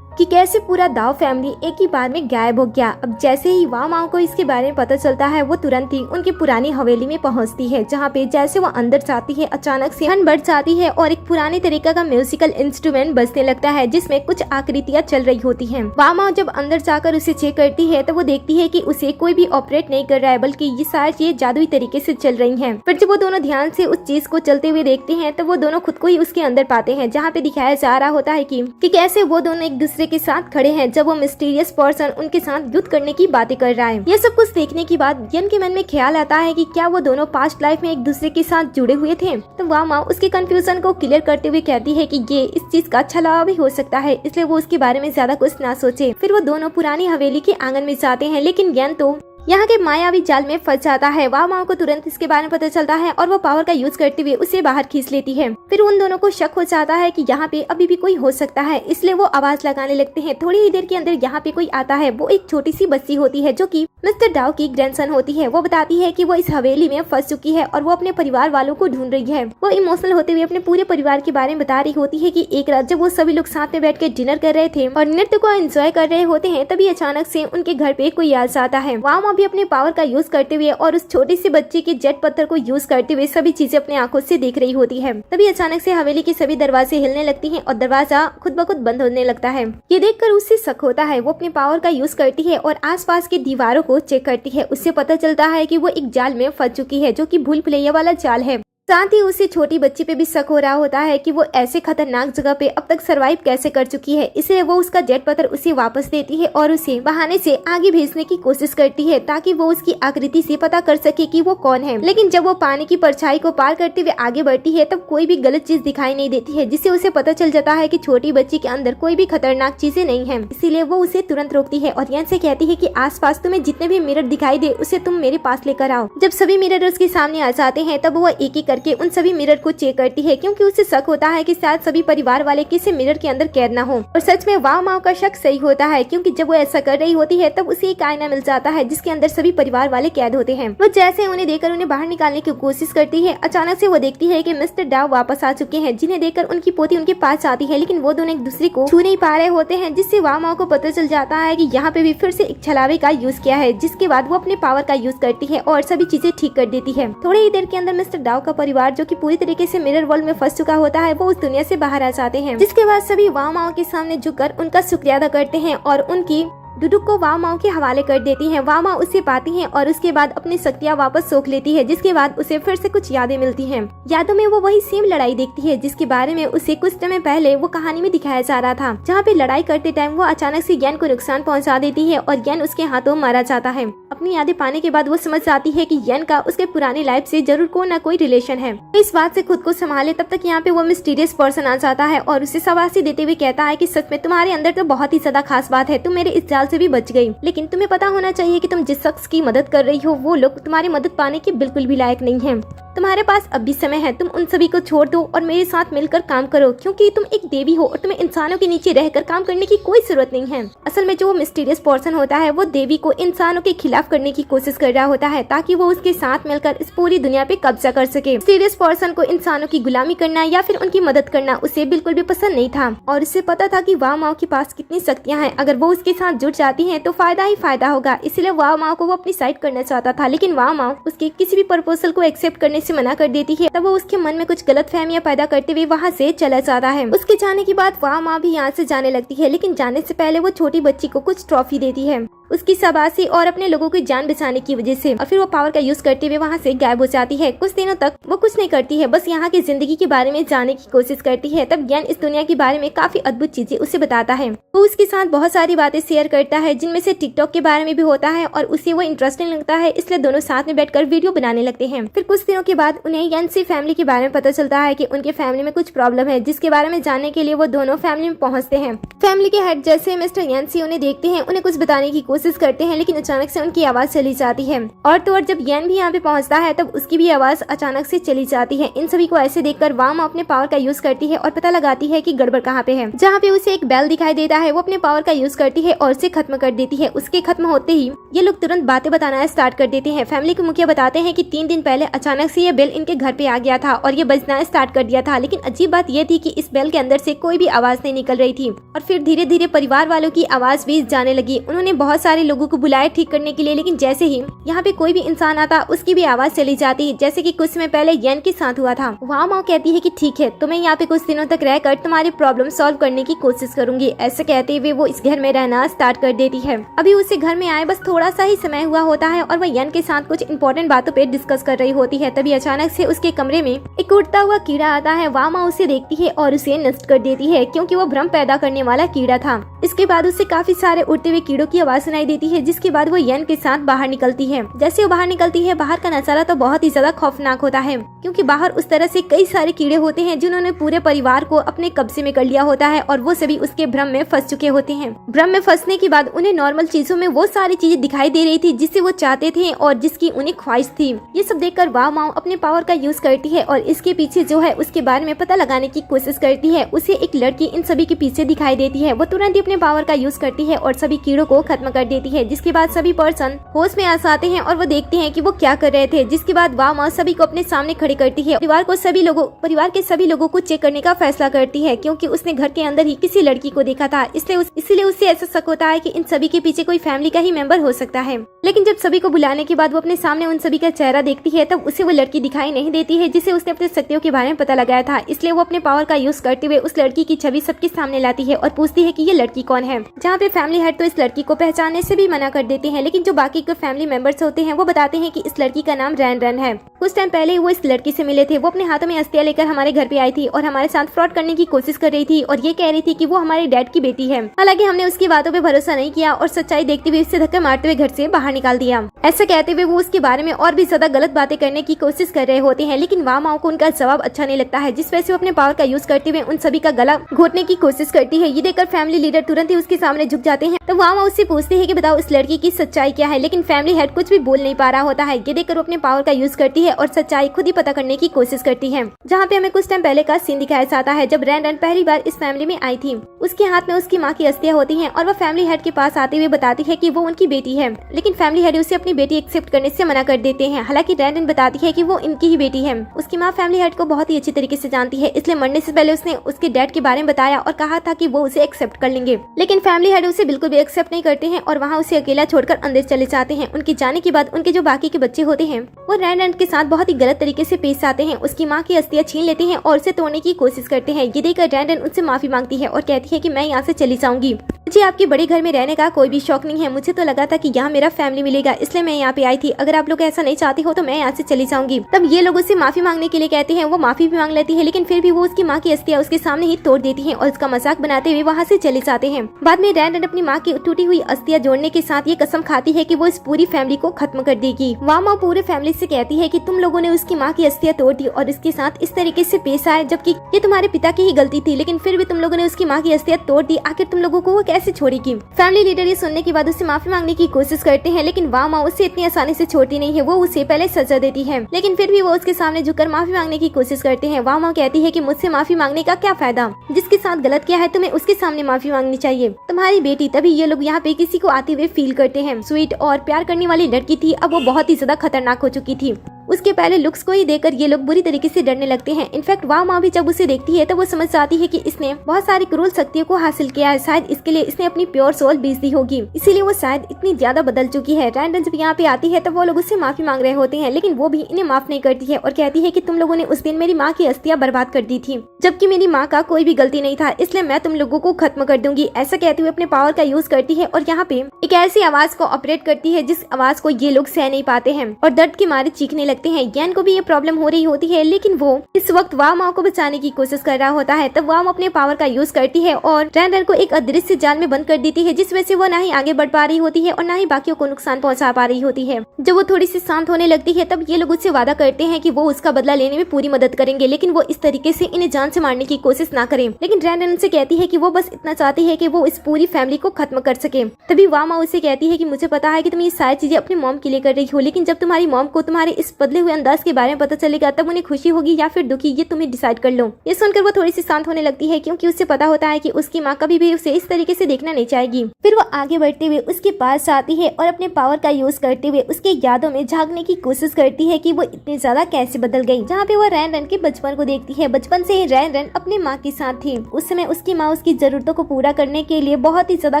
कि कैसे पूरा दाव फैमिली एक ही बार में गायब हो गया। अब जैसे ही वाव माओ को इसके बारे में पता चलता है वो तुरंत ही उनकी पुरानी हवेली में पहुंचती है, जहाँ पे जैसे वो अंदर जाती है अचानक से ठंड बढ़ जाती है और एक पुराने तरीका का म्यूजिकल इंस्ट्रूमेंट बजने लगता है जिसमें कुछ आकृतियां चल रही होती हैं। वाव माओ जब अंदर जाकर उसे चेक करती है तो वो देखती है कि उसे कोई भी ऑपरेट नहीं कर रहा है, बल्कि ये सारी चीजें जादुई तरीके से चल रही है। फिर जब वो दोनों ध्यान से उस चीज को चलते हुए देखते हैं तो वो दोनों खुद को ही उसके अंदर पाते हैं, जहाँ पे दिखाया जा रहा होता है कि कैसे वो दोनों एक दूसरे के साथ खड़े हैं जब वो मिस्टीरियस पर्सन उनके साथ युद्ध करने की बातें कर रहा है। ये सब कुछ देखने के बाद यन के मन में ख्याल आता है कि क्या वो दोनों पास्ट लाइफ में एक दूसरे के साथ जुड़े हुए थे। तो वाव माओ उसके कंफ्यूजन को क्लियर करते हुए कहती है कि ये इस चीज का छलावा भी हो सकता है, इसलिए वो उसके बारे में ज्यादा कुछ ना सोचे। फिर वो दोनों पुरानी हवेली के आंगन में जाते हैं, लेकिन यन तो यहाँ के मायावी जाल में फंस जाता है। वाव माओ को तुरंत इसके बारे में पता चलता है और वो पावर का यूज करते हुए उसे बाहर खींच लेती है। फिर उन दोनों को शक हो जाता है कि यहाँ पे अभी भी कोई हो सकता है, इसलिए वो आवाज लगाने लगते हैं। थोड़ी ही देर के अंदर यहाँ पे कोई आता है। वो एक छोटी सी बच्ची होती है जो कि मिस्टर डाओ की ग्रैंडसन होती है। वो बताती है कि वो इस हवेली में फंस चुकी है और वो अपने परिवार वालों को ढूंढ रही है। वो इमोशनल होते हुए अपने पूरे परिवार के बारे में बता रही होती है कि एक रात जब वो सभी लोग साथ में बैठ के डिनर कर रहे थे और नृत्य को एंजॉय कर रहे होते हैं, तभी अचानक से उनके घर पे कोई आ जाता है। वाव भी अपने पावर का यूज करते हुए और उस छोटी सी बच्ची के जेट पत्थर को यूज करते हुए सभी चीजें अपने आंखों से देख रही होती है। तभी अचानक से हवेली के सभी दरवाजे हिलने लगती हैं और दरवाजा खुद ब खुद बंद होने लगता है। ये देखकर उससे शक होता है। वो अपने पावर का यूज करती है और आसपास की दीवारों को चेक करती है। उससे पता चलता है कि वो एक जाल में फंस चुकी है जो कि भूल भुलैया वाला जाल है। साथ ही उसे छोटी बच्ची पे भी शक हो रहा होता है कि वो ऐसे खतरनाक जगह पे अब तक सरवाइव कैसे कर चुकी है। इसलिए वो उसका जेट पत्थर उसे वापस देती है और उसे बहाने से आगे भेजने की कोशिश करती है ताकि वो उसकी आकृति से पता कर सके कि वो कौन है। लेकिन जब वो पानी की परछाई को पार करते हुए आगे बढ़ती है तब कोई भी गलत चीज दिखाई नहीं देती है, जिससे उसे पता चल जाता है कि छोटी बच्ची के अंदर कोई भी खतरनाक चीजें नहीं है। इसीलिए वो उसे तुरंत रोकती है और यन से कहती है कि आसपास तुम्हें जितने भी मिरर दिखाई दे उसे तुम मेरे पास लेकर आओ। जब सभी मिरर उसके सामने आ जाते हैं तब वो एक एक करके उन सभी मिरर को चेक करती है, क्योंकि उसे शक होता है कि शायद सभी परिवार वाले किसी मिरर के अंदर कैद न हो। और सच में वाव माओ का शक सही होता है, क्योंकि जब वो ऐसा कर रही होती है तब उसे एक आईना मिल जाता है जिसके अंदर सभी परिवार वाले कैद होते हैं। वो जैसे उन्हें देखकर उन्हें बाहर निकालने की कोशिश करती है, अचानक से वो देखती है कि मिस्टर डाओ वापस आ चुके हैं, जिन्हें देखकर उनकी पोती उनके पास आती है। लेकिन वो दोनों एक दूसरे को छू नहीं पा रहे होते हैं, जिससे वाव माओ को पता चल जाता है कि यहाँ पे भी फिर से एक छलावे का यूज किया है। जिसके बाद वो अपने पावर का यूज करती है और सभी चीजें ठीक कर देती है। थोड़ी ही देर के अंदर मिस्टर डाओ का परिवार, जो कि पूरी तरीके से मिरर वर्ल्ड में फंस चुका होता है, वो उस दुनिया से बाहर आ जाते हैं। जिसके बाद सभी वाव माओ के सामने झुककर उनका शुक्रिया अदा करते हैं और उनकी डुडुक को वाव माओ के हवाले कर देती हैं। वाव माओ उससे पाती हैं और उसके बाद अपनी शक्तियाँ वापस सोख लेती है। जिसके बाद उसे फिर से कुछ यादें मिलती हैं। यादों में वो वही सेम लड़ाई देखती है जिसके बारे में उसे कुछ समय पहले वो कहानी में दिखाया जा रहा था, जहाँ पे लड़ाई करते टाइम वो अचानक से यन को नुकसान पहुँचा देती है और यन उसके हाथों मारा जाता है। अपनी यादें पाने के बाद वो समझ जाती है कि यन का उसके पुरानी लाइफ से जरूर कोई न कोई रिलेशन है। इस बात से खुद को संभाले तब तक यहाँ पे वो मिस्टीरियस पर्सन आ जाता है और उसे शाबाशी देते हुए कहता है कि सच में तुम्हारे अंदर तो बहुत ही ज्यादा खास बात है, तुम मेरे इस जाल से भी बच गई। लेकिन तुम्हें पता होना चाहिए कि तुम जिस शख्स की मदद कर रही हो वो लोग तुम्हारी मदद पाने के बिल्कुल भी लायक नहीं है। तुम्हारे पास अब भी समय है, तुम उन सभी को छोड़ दो और मेरे साथ मिलकर काम करो, क्योंकि तुम एक देवी हो और तुम्हें इंसानों के नीचे रहकर काम करने की कोई जरूरत नहीं है। असल में जो मिस्टीरियस पर्सन होता है वो देवी को इंसानों के खिलाफ करने की कोशिश कर रहा होता है ताकि वो उसके साथ मिलकर इस पूरी दुनिया पे कब्जा कर सके। मिस्टीरियस पर्सन को इंसानों की गुलामी करना या फिर उनकी मदद करना उसे बिल्कुल भी पसंद नहीं था और उसे पता था कि वाव माओ के पास कितनी शक्तियाँ हैं। अगर वो उसके साथ जुड़ जाती है तो फायदा ही फायदा होगा। इसलिए वाव माओ को वो अपनी साइड करना चाहता था, लेकिन वाव माओ उसके किसी भी प्रपोजल को एक्सेप्ट करने से मना कर देती है। तब वो उसके मन में कुछ गलतफहमियां पैदा करते हुए वहाँ से चला जाता है। उसके जाने के बाद वाव माँ भी यहाँ से जाने लगती है, लेकिन जाने से पहले वो छोटी बच्ची को कुछ ट्रॉफी देती है उसकी शाबाशी और अपने लोगों की जान बचाने की वजह से। और फिर वो पावर का यूज करते हुए वहाँ से गायब हो जाती है। कुछ दिनों तक वो कुछ नहीं करती है, बस यहाँ की जिंदगी के बारे में जानने की कोशिश करती है। तब ज्ञान इस दुनिया के बारे में काफी अद्भुत चीजें उसे बताता है। वो उसके साथ बहुत सारी बातें शेयर करता है, जिनमें से टिकटॉक के बारे में भी होता है और उसे वो इंटरेस्टिंग लगता है, इसलिए दोनों साथ में बैठकर वीडियो बनाने लगते हैं। फिर कुछ दिनों के बाद उन्हें यानसी फैमिली के बारे में पता चलता है कि उनके फैमिली में कुछ प्रॉब्लम है, जिसके बारे में जानने के लिए वो दोनों फैमिली में पहुंचते हैं। फैमिली के हेड जैसे मिस्टर यानसी उन्हें देखते हैं, उन्हें कुछ बताने की कोशिश करते हैं, लेकिन अचानक से उनकी आवाज चली जाती है। और तो और जब यन भी यहाँ पे पहुंचता है तब उसकी भी आवाज अचानक से चली जाती है। इन सभी को ऐसे देखकर वाम अपने पावर का यूज करती है और पता लगाती है कि गड़बड़ कहाँ पे है। जहाँ पे उसे एक बेल दिखाई देता है, वो अपने पावर का यूज करती है और उसे खत्म कर देती है। उसके खत्म होते ही ये लोग तुरंत बातें बताना स्टार्ट कर देते हैं। फैमिली के मुखिया बताते हैं कि 3 दिन पहले अचानक से ये बेल इनके घर पे आ गया था और ये बजना स्टार्ट कर दिया था, लेकिन अजीब बात ये थी कि इस बेल के अंदर से कोई भी आवाज नहीं निकल रही थी। और फिर धीरे धीरे परिवार वालों की आवाज भी जाने लगी। उन्होंने बहुत सारे लोगों को बुलाया ठीक करने के लिए, लेकिन जैसे ही यहाँ पे कोई भी इंसान आता उसकी भी आवाज चली जाती, जैसे कि कुछ समय पहले यन के साथ हुआ था। वहाँ माँ कहती है कि ठीक है, तो मैं यहाँ पे कुछ दिनों तक रहकर तुम्हारी प्रॉब्लम सॉल्व करने की कोशिश करूंगी। ऐसे कहते हुए वो इस घर में रहना स्टार्ट कर देती है। अभी उसे घर में आए बस थोड़ा सा ही समय हुआ होता है और वह यन के साथ कुछ इंपॉर्टेंट बातों पे डिस्कस कर रही होती है। तभी अचानक से उसके कमरे में एक उड़ता हुआ कीड़ा आता है। वहाँ माँ उसे देखती है और उसे नष्ट कर देती है, क्योंकि वो भ्रम पैदा करने वाला कीड़ा था। इसके बाद उसे काफी सारे उड़ते हुए कीड़ों की आवाज सुनाई देती है, जिसके बाद वो यन के साथ बाहर निकलती है। जैसे वो बाहर निकलती है, बाहर का नजारा तो बहुत ही ज्यादा खौफनाक होता है, क्योंकि बाहर उस तरह से कई सारे कीड़े होते हैं जिन्होंने पूरे परिवार को अपने कब्जे में कर लिया होता है और वो सभी उसके भ्रम में फंस चुके होते हैं। भ्रम में फंसने के बाद उन्हें नॉर्मल चीजों में वो सारी चीजें दिखाई दे रही थी जिससे वो चाहते थे और जिसकी उन्हें ख्वाहिश थी। ये सब देखकर वाव माओ अपने पावर का यूज करती है और इसके पीछे जो है उसके बारे में पता लगाने की कोशिश करती है। उसे एक लड़की इन सभी के पीछे दिखाई देती है। वो तुरंत ही अपने पावर का यूज करती है और सभी कीड़ों को खत्म कर देती है, जिसके बाद सभी पर्सन होश में आ जाते हैं और वो देखते हैं कि वो क्या कर रहे थे। जिसके बाद वाव माओ सभी को अपने सामने खड़े करती है। परिवार के सभी लोगों को चेक करने का फैसला करती है, क्योंकि उसने घर के अंदर ही किसी लड़की को देखा था, इसलिए उससे ऐसा शक होता है कि इन सभी के पीछे कोई फैमिली का ही मेंबर हो सकता है। लेकिन जब सभी को बुलाने के बाद वो अपने सामने उन सभी का चेहरा देखती है, तब उसे वो लड़की दिखाई नहीं देती है जिसे उसने अपने शक्तियों के बारे में पता लगाया था। इसलिए वो अपने पावर का यूज करते हुए उस लड़की की छवि सबके सामने लाती है और पूछती है कि ये लड़की कौन है। जहाँ पे फैमिली हेड तो इस लड़की को पहचानने से भी मना कर देते हैं, लेकिन जो बाकी के फैमिली मेंबर्स होते हैं वो बताते हैं कि इस लड़की का नाम रैन रैन है। कुछ टाइम पहले वो इस लड़की से मिले थे। वो अपने हाथों में अस्थियां लेकर हमारे घर पे आई थी और हमारे साथ फ्रॉड करने की कोशिश कर रही थी और ये कह रही थी कि वो हमारे डैड की बेटी है। हालांकि हमने उसकी बातों पे भरोसा नहीं किया और सच्चाई देखते हुए उससे धक्का मारते हुए घर से बाहर निकाल दिया। ऐसा कहते हुए वो उसके बारे में और भी ज्यादा गलत बातें करने की कोशिश कर रहे होते हैं, लेकिन वाव माओ को उनका जवाब अच्छा नहीं लगता है, जिस वजह से वो अपने पावर का यूज करते हुए उन सभी का गला घोटने की कोशिश करती है। ये देखकर फैमिली लीडर तुरंत ही उसके सामने झुक जाते हैं। तो वाव माओ उससे पूछते हैं कि बताओ इस लड़की की सच्चाई क्या है, लेकिन फैमिली हेड कुछ भी बोल नहीं पा रहा होता है। ये देखकर वो अपने पावर का यूज करती है और सच्चाई खुद ही पता करने की कोशिश करती है। जहाँ पे हमें कुछ टाइम पहले का सीन दिखाया जाता है जब रैन रैन पहली बार इस फैमिली में आई थी। उसके हाथ में उसकी माँ की अस्थियां होती हैं और वो फैमिली हेड के पास आते हुए बताती है कि वो उनकी बेटी है, लेकिन फैमिली हेड उसे अपनी बेटी एक्सेप्ट करने से मना कर देते हैं। हालांकि रैन रैन बताती है कि वो इनकी ही बेटी है। उसकी माँ फैमिली हेड को बहुत ही अच्छी तरीके से जानती है, इसलिए मरने से पहले उसने उसके डैड के बारे में बताया और कहा था कि वो उसे एक्सेप्ट कर लेंगे, लेकिन फैमिली हेड उसे बिल्कुल भी एक्सेप्ट नहीं करते हैं और वहाँ उसे अकेला छोड़कर अंदर चले जाते हैं। उनके जाने के बाद उनके जो बाकी के बच्चे होते हैं वो रैन रैन के साथ बहुत ही गलत तरीके से पेश आते हैं। उसकी माँ की अस्थियां छीन लेते हैं और उसे तोड़ने की कोशिश करते हैं। ये देखकर रैन रैन उनसे माफी मांगती है और कहती है कि मैं यहाँ से चली जाऊंगी। मुझे आपके बड़े घर में रहने का कोई भी शौक नहीं है। मुझे तो लगा था कि यहाँ मेरा फैमिली मिलेगा, इसलिए मैं यहाँ पे आई थी। अगर आप लोग ऐसा नहीं चाहते हो तो मैं यहाँ से चली जाऊंगी। तब ये लोग उससे माफी मांगने के लिए कहते हैं। वो माफी भी मांग लेती है, लेकिन फिर भी वो उसकी माँ की अस्थियां उसके सामने ही तोड़ देती है और उसका मजाक बनाते हुए वहाँ से चले जाते हैं। बाद में रैन रैन अपनी माँ की टूटी हुई अस्थियां जोड़ने के साथ ये कसम खाती है कि वो इस पूरी फैमिली को खत्म कर देगी। वाव माओ पूरे फैमिली से कहती है कि तुम लोगों ने उसकी माँ की अस्थियां तोड़ दी और इसके साथ इस तरीके से पेश आए, जबकि ये तुम्हारे पिता की ही गलती थी, लेकिन फिर भी तुम लोगों ने उसकी माँ की अस्थियां तोड़ दी। आखिर तुम लोगों को वो कैसे छोड़ेगी। फैमिली लीडर ये सुनने के बाद उससे माफी मांगने की कोशिश करते हैं, लेकिन वाव माओ उससे इतनी आसानी से छोड़ती नहीं है। वो उसे पहले सजा देती है, लेकिन फिर भी वो उसके सामने झुककर माफी मांगने की कोशिश करते हैं। वाव माओ कहती है कि मुझसे माफी मांगने का क्या फायदा, जिसके साथ गलत किया है तुम्हें उसके सामने माफी मांगनी चाहिए, तुम्हारी बेटी। तभी ये लोग यहाँ पे किसी को आते हुए फील करते हैं। स्वीट और प्यार करने वाली लड़की थी, अब वो बहुत ही ज्यादा खतरनाक हो चुकी थी। उसके पहले लुक्स को ही देखकर ये लोग बुरी तरीके से डरने लगते हैं। इनफैक्ट वाव माँ भी जब उसे देखती है तो वो समझ जाती है कि इसने बहुत सारी क्रूर शक्तियों को हासिल किया है। शायद इसके लिए इसने अपनी प्योर सोल बेच दी होगी, इसीलिए वो शायद इतनी ज्यादा बदल चुकी है। रैन रैन जब यहाँ पे आती है तब वो लोग उससे माफी मांग रहे होते हैं, लेकिन वो भी इन्हें माफ नहीं करती है और कहती है कि तुम लोगों ने उस दिन मेरी माँ की अस्थियां बर्बाद कर दी थी, जबकि मेरी माँ का कोई भी गलती नहीं था, इसलिए मैं तुम लोगों को खत्म कर दूंगी। ऐसा कहते हुए अपने पावर का यूज करती है और यहाँ पे एक ऐसी आवाज को ऑपरेट करती है जिस आवाज को ये लोग सह नहीं पाते हैं और दर्द के मारे चीखने लगते हैं। यन को भी ये प्रॉब्लम हो रही होती है, लेकिन वो इस वक्त वाव माओ को बचाने की कोशिश कर रहा होता है। तब वाव अपने पावर का यूज करती है और रैन रैन को एक अदृश्य जाल में बंद कर देती है, जिस वजह से वो ना ही आगे बढ़ पा रही होती है और ना ही बाकियों को नुकसान पहुंचा पा रही होती है। जब वो थोड़ी सी शांत होने लगती है तब ये लोग उससे वादा करते हैं कि वो उसका बदला लेने में पूरी मदद करेंगे, लेकिन वो इस तरीके से इन्हें जान से मारने की कोशिश ना करें। लेकिन रैन रैन उनसे कहती है कि वो बस इतना चाहती है कि वो इस पूरी फैमिली को खत्म कर सके। तभी वाव माओ उससे कहती है कि मुझे पता है कि तुम ये सारी चीजें अपनी मॉम के लिए कर रही हो, लेकिन जब तुम्हारी मॉम को तुम्हारे इस बदले हुए अंदाज के बारे में पता चलेगा तब उन्हें खुशी होगी या फिर दुखी, ये तुम्हें डिसाइड कर लो। ये सुनकर वो थोड़ी सी शांत होने लगती है, क्योंकि उससे पता होता है कि उसकी माँ कभी भी उसे इस तरीके से देखना नहीं चाहेगी। फिर वो आगे बढ़ते हुए उसके पास आती है और अपने पावर का यूज करते हुए उसके यादों में झांकने की कोशिश करती है कि वो इतनी ज्यादा कैसे बदल गई। जहाँ पे वो रैन रैन के बचपन को देखती है। बचपन से ही रैन रैन अपने माँ के साथ थी। उस समय उसकी माँ उसकी जरूरतों को पूरा करने के लिए बहुत ही ज्यादा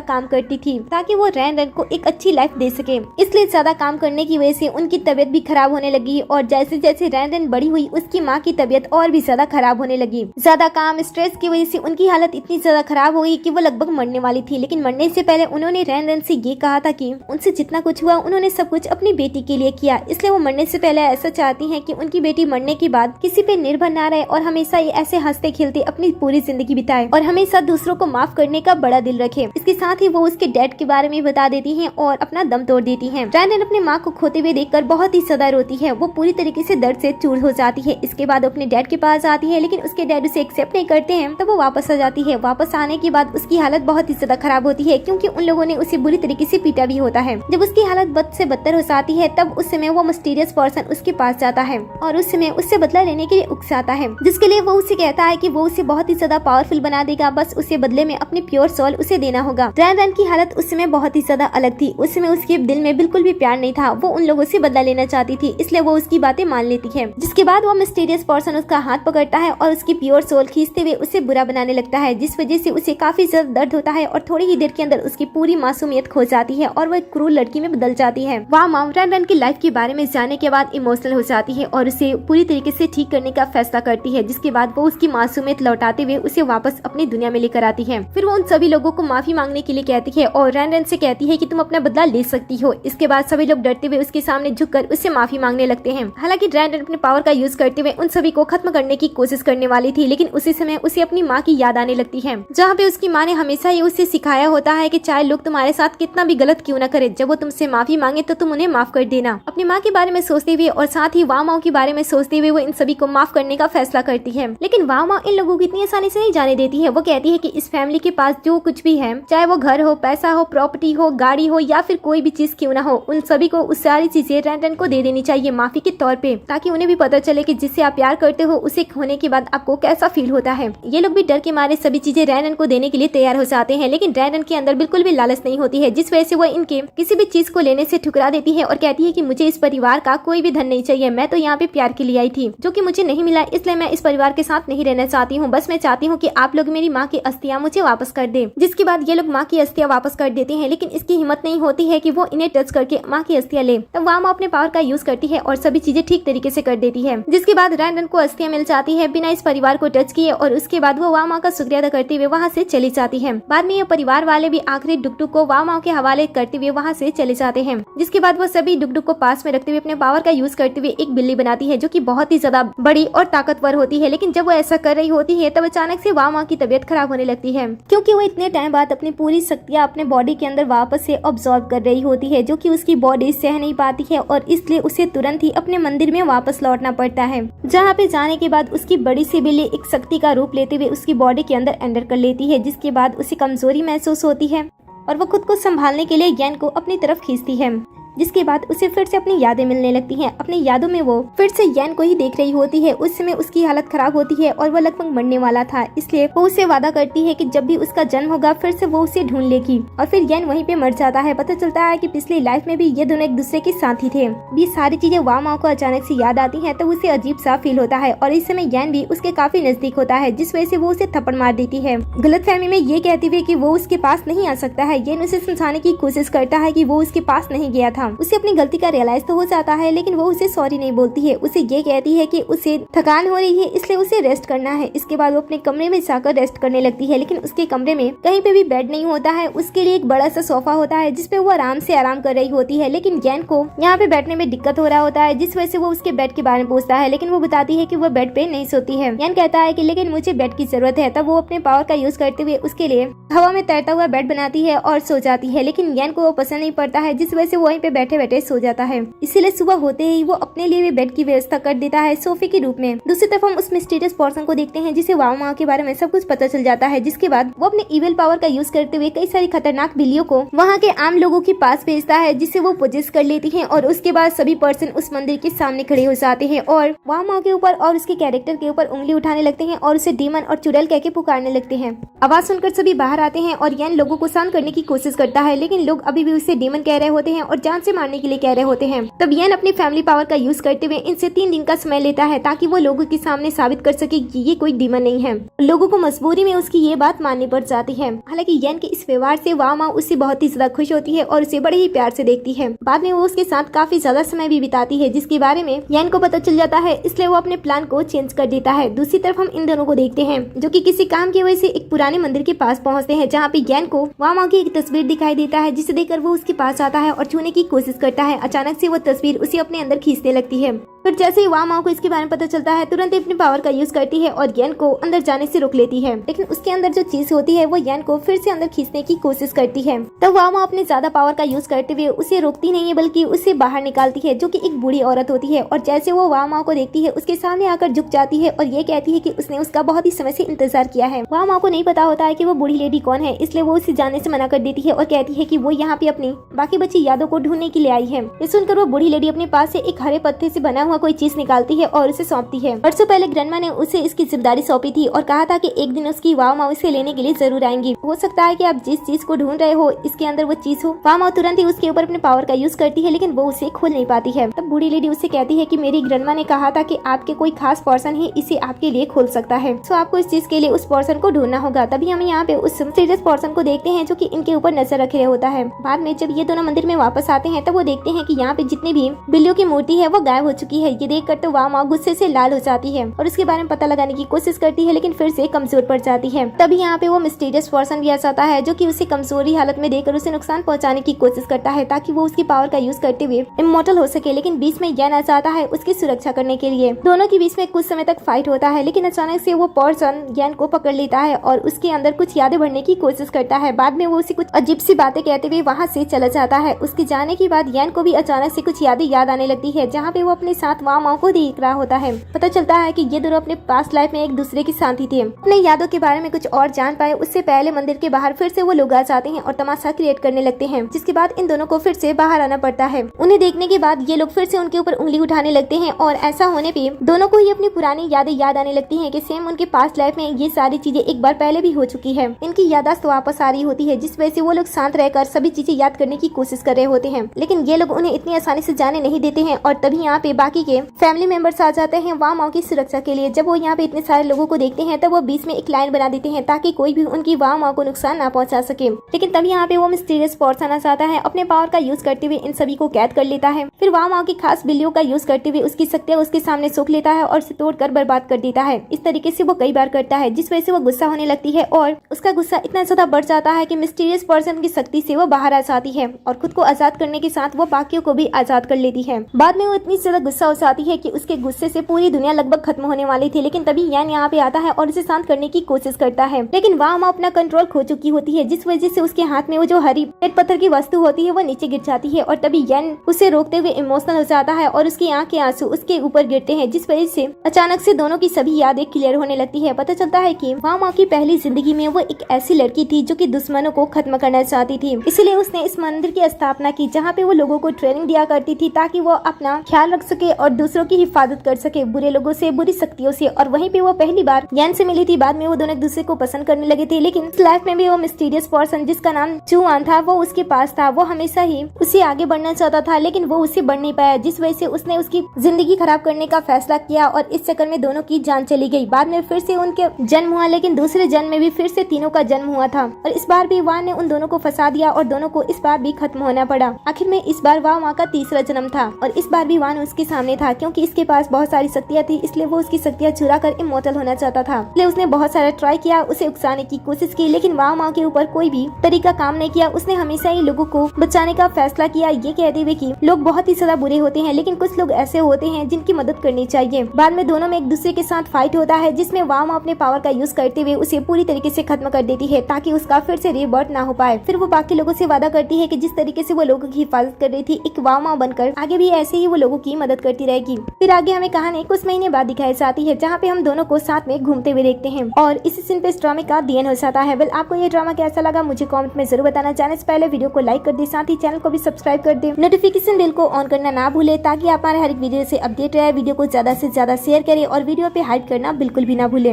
काम करती थी, ताकि वो रैन रैन को एक अच्छी लाइफ दे सके। इसलिए ज्यादा काम करने की वजह से उनकी तबीयत भी खराब होने लगी लगी और जैसे जैसे रैन बड़ी हुई उसकी माँ की तबीयत और भी ज्यादा खराब होने लगी। ज्यादा काम स्ट्रेस की वजह से उनकी हालत इतनी ज्यादा खराब हो गई कि वो लगभग मरने वाली थी। लेकिन मरने से पहले उन्होंने रैन से ये कहा था कि उनसे जितना कुछ हुआ उन्होंने सब कुछ अपनी बेटी के लिए किया, इसलिए वो मरने से पहले ऐसा चाहती हैं कि उनकी बेटी मरने के बाद किसी पे निर्भर ना रहे और हमेशा ऐसे हंसते खेलते अपनी पूरी जिंदगी बिताए और हमेशा दूसरों को माफ करने का बड़ा दिल रखे। इसके साथ ही वो उसके डैड के बारे में बता देती हैं और अपना दम तोड़ देती हैं। रैन अपने माँ को खोते हुए देखकर बहुत ही ज्यादा रोती है। वो पूरी तरीके से दर्द से चूर हो जाती है। इसके बाद अपने डैड के पास आती है, लेकिन उसके डैड उसे एक्सेप्ट नहीं करते हैं। तब वो वापस आ जाती है। वापस आने के बाद उसकी हालत बहुत ही ज्यादा खराब होती है, क्योंकि उन लोगों ने उसे बुरी तरीके से पीटा भी होता है। जब उसकी हालत बद से बदतर हो जाती है तब उस समय वो मिस्टीरियस पर्सन उसके पास जाता है और उस समय उससे बदला लेने के लिए उकसाता है, जिसके लिए वो उसे कहता है कि वो उसे बहुत ही ज्यादा पावरफुल बना देगा, बस उसे बदले में अपनी प्योर सोल उसे देना होगा। रैन की हालत उस समय बहुत ही ज्यादा अलग थी। उस समय उसके दिल में बिल्कुल भी प्यार नहीं था। वो उन लोगों से बदला लेना चाहती थी, इसलिए वो उसकी बातें मान लेती है। जिसके बाद वो मिस्टीरियस पर्सन उसका हाथ पकड़ता है और उसकी प्योर सोल खींचते हुए उसे बुरा बनाने लगता है, जिस वजह से उसे काफी ज्यादा दर्द होता है और थोड़ी ही देर के अंदर उसकी पूरी मासूमियत खो जाती है और वो एक क्रूर लड़की में बदल जाती है। वहाँ माँ रैन की लाइफ के बारे में जानने के बाद इमोशनल हो जाती है और उसे पूरी तरीके से ठीक करने का फैसला करती है, जिसके बाद वो उसकी मासूमियत लौटाते हुए उसे वापस अपनी दुनिया में लेकर आती है। फिर वो उन सभी लोगों को माफी मांगने के लिए कहती है और रैन से कहती है कि तुम अपना बदला ले सकती हो। इसके बाद सभी लोग डरते हुए उसके सामने झुककर उससे माफी मांगने लगते हैं। हालांकि रैन अपने पावर का यूज करते हुए उन सभी को खत्म करने की कोशिश करने वाली थी, लेकिन उसी समय उसे अपनी माँ की याद आने लगती है, जहाँ पे उसकी माँ ने हमेशा ये उसे सिखाया होता है कि चाहे लोग तुम्हारे साथ कितना भी गलत क्यों न करे, जब वो तुमसे माफी मांगे तो तुम उन्हें माफ कर देना। अपनी माँ के बारे में सोचते हुए और साथ ही वामाओ के बारे में सोचते हुए वो इन सभी को माफ करने का फैसला करती है। लेकिन वामा इन लोगों को इतनी आसानी से नहीं जाने देती है। वो कहती है कि इस फैमिली के पास जो कुछ भी है, चाहे वो घर हो, पैसा हो, प्रॉपर्टी हो, गाड़ी हो या फिर कोई भी चीज क्यों ना हो, उन सभी को उस सारी चीजें रैन को दे देनी चाहिए माफी के तौर पे, ताकि उन्हें भी पता चले कि जिससे आप प्यार करते हो उसे खोने के बाद आपको कैसा फील होता है। ये लोग भी डर के मारे सभी चीजें रैन को देने के लिए तैयार हो जाते हैं, लेकिन रैन के अंदर बिल्कुल भी लालच नहीं होती है, जिस वजह से वो इनके किसी भी चीज को लेने से ठुकरा देती है और कहती है कि मुझे इस परिवार का कोई भी धन नहीं चाहिए, मैं तो यहाँ पे प्यार के लिए आई थी जो कि मुझे नहीं मिला, इसलिए मैं इस परिवार के साथ नहीं रहना चाहती हूँ। बस मैं चाहती हूँ कि आप लोग मेरी माँ की अस्थियां मुझे वापस कर दे। जिसके बाद ये लोग माँ की अस्थियां वापस कर देते हैं, लेकिन इसकी हिम्मत नहीं होती है कि वो इन्हें टच करके माँ की अस्थियां ले। तब वामा अपने पावर का यूज करती है और सभी चीजें ठीक तरीके से कर देती है। जिसके बाद रैन को अस्थियां मिल जाती है बिना इस परिवार को टच किए और उसके बाद वो वामा का शुक्रिया अदा करते हुए वहाँ से चली जाती है। बाद में ये परिवार वाले भी आखिरी डुगडुग को वामा के हवाले करते हुए वहाँ से चले जाते हैं। जिसके बाद वो सभी डुगडुग को पास में रखते हुए अपने पावर का यूज करते हुए एक बिल्ली बनाती है, जो कि बहुत ही ज्यादा बड़ी और ताकतवर होती है। लेकिन जब वो ऐसा कर रही होती है तब अचानक से वामा की तबीयत खराब होने लगती है, क्योंकि वो इतने टाइम बाद अपनी पूरी शक्तियाँ अपने बॉडी के अंदर वापस से ऑब्जॉर्व कर रही होती है, जो कि उसकी बॉडी सह नहीं पाती है और इसलिए उसे तुरंत ही अपने मंदिर में वापस लौटना पड़ता है, जहाँ पे जाने के बाद उसकी बड़ी सी बिल्ली एक शक्ति का रूप लेते हुए उसकी बॉडी के अंदर एंटर कर लेती है। जिसके बाद उसे कमजोरी महसूस होती है और वो खुद को संभालने के लिए यन को अपनी तरफ खींचती है। जिसके बाद उसे फिर से अपनी यादें मिलने लगती हैं। अपनी यादों में वो फिर से यन को ही देख रही होती है। उस समय उसकी हालत खराब होती है और वो लगभग मरने वाला था, इसलिए वो उसे वादा करती है कि जब भी उसका जन्म होगा फिर से वो उसे ढूंढ लेगी। और फिर यन वहीं पे मर जाता है। पता चलता है कि पिछली लाइफ में भी ये दोनों एक दूसरे के साथी थे। ये सारी चीजें वामा को अचानक से याद आती है तो उसे अजीब सा फील होता है और इस समय यन भी उसके काफी नजदीक होता है, जिस वजह से वो उसे थप्पड़ मार देती है, गलतफहमी में ये कहती हुए कि वो उसके पास नहीं आ सकता है। यन उसे समझाने की कोशिश करता है कि वो उसके पास नहीं गया था। उसे अपनी गलती का रियलाइज तो हो जाता है, लेकिन वो उसे सॉरी नहीं बोलती है। उसे ये कहती है कि उसे थकान हो रही है इसलिए उसे रेस्ट करना है। इसके बाद वो अपने कमरे में जाकर रेस्ट करने लगती है, लेकिन उसके कमरे में कहीं पे भी बेड नहीं होता है। उसके लिए एक बड़ा सा सोफा होता है जिसपे वो आराम से आराम कर रही होती है, लेकिन यन को यहाँ पे बैठने में दिक्कत हो रहा होता है, जिस वजह से वो उसके बेड के बारे में पूछता है, लेकिन वो बताती है कि वो बेड पे नहीं सोती है। यन कहता है कि लेकिन मुझे बेड की जरूरत है। तब वो अपने पावर का यूज करते हुए उसके लिए हवा में तैरता हुआ बेड बनाती है और सो जाती है, लेकिन यन को वो पसंद नहीं पड़ता है, जिस वजह से वो वहीं पे बैठे बैठे सो जाता है। इसीलिए सुबह होते ही वो अपने लिए भी बेड की व्यवस्था कर देता है सोफे के रूप में। दूसरी तरफ हम उस मिस्टीरियस पर्सन को देखते हैं जिसे वामा के बारे में सब कुछ पता चल जाता है, जिसके बाद वो अपने इविल पावर का यूज करते हुए कई सारी खतरनाक बिल्लियों को वहाँ के आम लोगों के पास भेजता है, जिसे वो पोजेस कर लेती हैं और उसके बाद सभी पर्सन उस मंदिर के सामने खड़े हो जाते हैं और वामा के ऊपर और उसके कैरेक्टर के ऊपर उंगली उठाने लगते हैं और उसे डीमन और चुड़ैल कह के पुकारने लगते हैं। आवाज सुनकर सभी बाहर आते हैं और यन लोगों को शांत करने की कोशिश करता है, लेकिन लोग अभी भी उसे डीमन कह रहे होते हैं और जान से मारने के लिए कह रहे होते हैं। तब यन अपनी फैमिली पावर का यूज करते हुए इनसे 3 दिन का समय लेता है ताकि वो लोगों के सामने साबित कर सके कि ये कोई डीमन नहीं है। लोगों को मजबूरी में उसकी ये बात माननी पड़ जाती है। हालांकि यन के इस व्यवहार से वाव माओ उससे बहुत ही ज्यादा खुश होती है और उसे बड़े ही प्यार से देखती है। बाद में वो उसके साथ काफी ज्यादा समय भी बिताती है, जिसके बारे में यन को पता चल जाता है, इसलिए वो अपने प्लान को चेंज कर देता है। दूसरी तरफ हम इन दोनों को देखते हैं जो कि किसी काम की वजह से एक पुराने मंदिर के पास पहुंचते हैं, जहाँ पे यन को वाव माओ की एक तस्वीर दिखाई देता है, जिसे देखकर वो उसके पास आता है और छूने की कोशिश करता है। अचानक से वो तस्वीर उसे अपने अंदर खींचने लगती है। फिर जैसे ही वाव माओ को इसके बारे में पता चलता है, तुरंत अपनी पावर का यूज करती है और यन को अंदर जाने से रोक लेती है। लेकिन उसके अंदर जो चीज होती है वो यन को फिर से अंदर खींचने की कोशिश करती है। तब वाव माओ अपने ज्यादा पावर का यूज करते हुए उसे रोकती नहीं है, बल्कि उसे बाहर निकालती है, जो कि एक बूढ़ी औरत होती है। और जैसे वो वाव माओ को देखती है, उसके सामने आकर झुक जाती है और ये कहती है कि उसने उसका बहुत ही समय से इंतजार किया है। वाव माओ को नहीं पता होता है कि वो बूढ़ी लेडी कौन है, इसलिए वो उसे जाने से मना कर देती है और कहती है कि वो यहाँ पे अपनी बाकी बची यादों को ढूंढने के लिए आई है। ये सुनकर वो बूढ़ी लेडी अपने पास से एक हरे पत्ते से बना हुआ कोई चीज निकालती है और उसे सौंपती है। वर्षों पहले ग्रैंडमा ने उसे इसकी जिम्मेदारी सौंपी थी और कहा था कि एक दिन उसकी वाव माओ इसे लेने के लिए जरूर आएंगी। हो सकता है कि आप जिस चीज को ढूंढ रहे हो इसके अंदर वो चीज हो। वाव माओ तुरंत ही उसके ऊपर अपने पावर का यूज करती है, लेकिन वो उसे खोल नहीं पाती है। तब बूढ़ी लेडी उससे कहती है कि मेरी ग्रैंडमा ने कहा था कि आपके कोई खास पर्सन ही इसे आपके लिए खोल सकता है, तो आपको इस चीज के लिए उस पर्सन को ढूंढना होगा। तभी हम यहाँ पे उस सीरियस पर्सन को देखते हैं जो कि इनके ऊपर नजर रखे होता है। बाद में जब ये दोनों मंदिर में वापस आते हैं, तब वो देखते हैं कि यहाँ पे जितनी भी बिल्लियों की मूर्ति है वो गायब हो चुकी है। ये देख कर तो वाव माओ गुस्से से लाल हो जाती है और उसके बारे में पता लगाने की कोशिश करती है, लेकिन फिर से कमजोर पड़ जाती है। तभी यहाँ पे वो मिस्टीरियस पर्सन भी आ जाता है, जो कि उसे कमजोरी हालत में देखकर उसे नुकसान पहुंचाने की कोशिश करता है ताकि वो उसकी पावर का यूज करते हुए इमॉर्टल हो सके। लेकिन बीच में यन आ जाता है उसकी सुरक्षा करने के लिए। दोनों के बीच में कुछ समय तक फाइट होता है, लेकिन अचानक से वो पर्सन यन को पकड़ लेता है और उसके अंदर कुछ यादें भरने की कोशिश करता है। बाद में वो उसे कुछ अजीब सी बातें कहते हुए वहाँ से चला जाता है। उसके जाने के बाद यन को भी अचानक से कुछ यादें याद आने लगती है, जहाँ पे वो अपने साथ वाव माओ को देख रहा होता है। पता चलता है कि ये दोनों अपने पास्ट लाइफ में एक दूसरे के साथी थे। अपने यादों के बारे में कुछ और जान पाए उससे पहले मंदिर के बाहर फिर से वो लोग आ जाते हैं और तमाशा क्रिएट करने लगते हैं, जिसके बाद इन दोनों को फिर से बाहर आना पड़ता है। उन्हें देखने के बाद ये लोग फिर से उनके ऊपर उंगली उठाने लगते हैं और ऐसा होने पे दोनों को ही अपनी पुरानी यादें याद आने लगती हैं कि सेम उनके पास्ट लाइफ में ये सारी चीजें एक बार पहले भी हो चुकी है। इनकी याददाश्त वापस आ रही होती है, जिस वजह से वो लोग शांत रहकर सभी चीजें याद करने की कोशिश कर रहे होते हैं। लेकिन ये लोग उन्हें इतनी आसानी से जाने नहीं देते हैं और तभी यहाँ पे बाकी के फैमिली मेंबर्स आ जाते हैं वाव माओ की सुरक्षा के लिए। जब वो यहाँ पे इतने सारे लोगों को देखते हैं तब वो बीच में एक लाइन बना देते हैं ताकि कोई भी उनकी वाव माओ को नुकसान ना पहुंचा सके। लेकिन तब यहाँ पे वो मिस्टीरियस पर्सन आ जाता है, अपने पावर का यूज करते हुए इन सभी को कैद कर लेता है। फिर वाव माओ की खास बिल्लियों का यूज करते हुए उसकी शक्तियां उसके सामने सोख लेता है और उसे तोड़कर बर्बाद कर देता है। इस तरीके से वो कई बार करता है, जिस वजह से वो गुस्सा होने लगती है और उसका गुस्सा इतना ज्यादा बढ़ जाता है कि मिस्टीरियस पर्सन की शक्ति से वो बाहर आ जाती है और खुद को आजाद करने के साथ वो बाकियों को भी आजाद कर लेती है। बाद में वो इतनी ज्यादा गुस्सा हो जाती है कि उसके गुस्से से पूरी दुनिया लगभग खत्म होने वाली थी। लेकिन तभी यन यहाँ पे आता है और उसे शांत करने की कोशिश करता है, लेकिन वाव माओ अपना कंट्रोल खो चुकी होती है, जिस वजह से उसके हाथ में वो जो हरी पेट पत्थर की वस्तु होती है वो नीचे गिर जाती है और तभी यन उसे रोकते हुए इमोशनल हो जाता है और उसकी आंख के आंसू उसके ऊपर गिरते हैं, जिस वजह से अचानक से दोनों की सभी यादें क्लियर होने लगती है। पता चलता है कि वाव माओ की पहली जिंदगी में वो एक ऐसी लड़की थी जो कि दुश्मनों को खत्म करना चाहती थी, इसलिए उसने इस मंदिर की स्थापना की जहाँ पे वो लोगों को ट्रेनिंग दिया करती थी ताकि वो अपना ख्याल रख सके और दूसरों की हिफाजत कर सके बुरे लोगों से, बुरी शक्तियों से। और वहीं पे वो पहली बार यन से मिली थी। बाद में वो दोनों एक दूसरे को पसंद करने लगे थे, लेकिन इस लाइफ में भी वो मिस्टीरियस पर्सन जिसका नाम चुआन था वो उसके पास था। वो हमेशा ही उसे आगे बढ़ना चाहता था, लेकिन वो उसे बढ़ नहीं पाया, जिस वजह से उसने उसकी जिंदगी खराब करने का फैसला किया और इस चक्कर में दोनों की जान चली गई। बाद में फिर से उनके जन्म हुआ, लेकिन दूसरे जन्म में भी फिर से तीनों का जन्म हुआ था और इस बार भी वाव ने उन दोनों को फंसा दिया और दोनों को इस बार भी खत्म होना पड़ा। आखिर में इस बार वाव माँ का तीसरा जन्म था और इस बार भी वाव उसके सामने था, क्योंकि इसके पास बहुत सारी शक्तियाँ थी, इसलिए वो उसकी शक्तियाँ चुरा कर इमॉर्टल होना चाहता था। इसलिए उसने बहुत सारा ट्राई किया, उसे उकसाने की कोशिश की, लेकिन वाव माँ के ऊपर कोई भी तरीका काम नहीं किया। उसने हमेशा ही लोगों को बचाने का फैसला किया, ये कहते हुए कि लोग बहुत ही ज्यादा बुरे होते हैं, लेकिन कुछ लोग ऐसे होते हैं जिनकी मदद करनी चाहिए। बाद में दोनों में एक दूसरे के साथ फाइट होता है, जिसमें वाव माँ अपने पावर का यूज करते हुए उसे पूरी तरीके से खत्म कर देती है ताकि उसका फिर से रीबर्थ ना हो पाए। फिर वो बाकी लोगों से वादा करती है कि जिस तरीके से वो लोगों की हिफाजत कर रही थी एक वाव माँ बनकर आगे भी ऐसे ही वो लोगों की मदद करती रहेगी। फिर आगे हमें कहानी कुछ महीने बाद दिखाई जाती है, जहाँ पे हम दोनों को साथ में घूमते हुए देखते हैं और इसी सीन पे इस ड्रामे का दी हो जाता है। वेल, आपको ये ड्रामा कैसा लगा मुझे कमेंट में जरूर बताना। जाने से पहले वीडियो को लाइक कर दे, साथ ही चैनल को भी सब्सक्राइब कर दे, नोटिफिकेशन बेल को ऑन करना ना भूले ताकि आप हमारे हर एक वीडियो से अपडेट रहे। वीडियो को ज्यादा से ज्यादा शेयर करें और वीडियो पे हाइप करना बिल्कुल भी ना भूलें।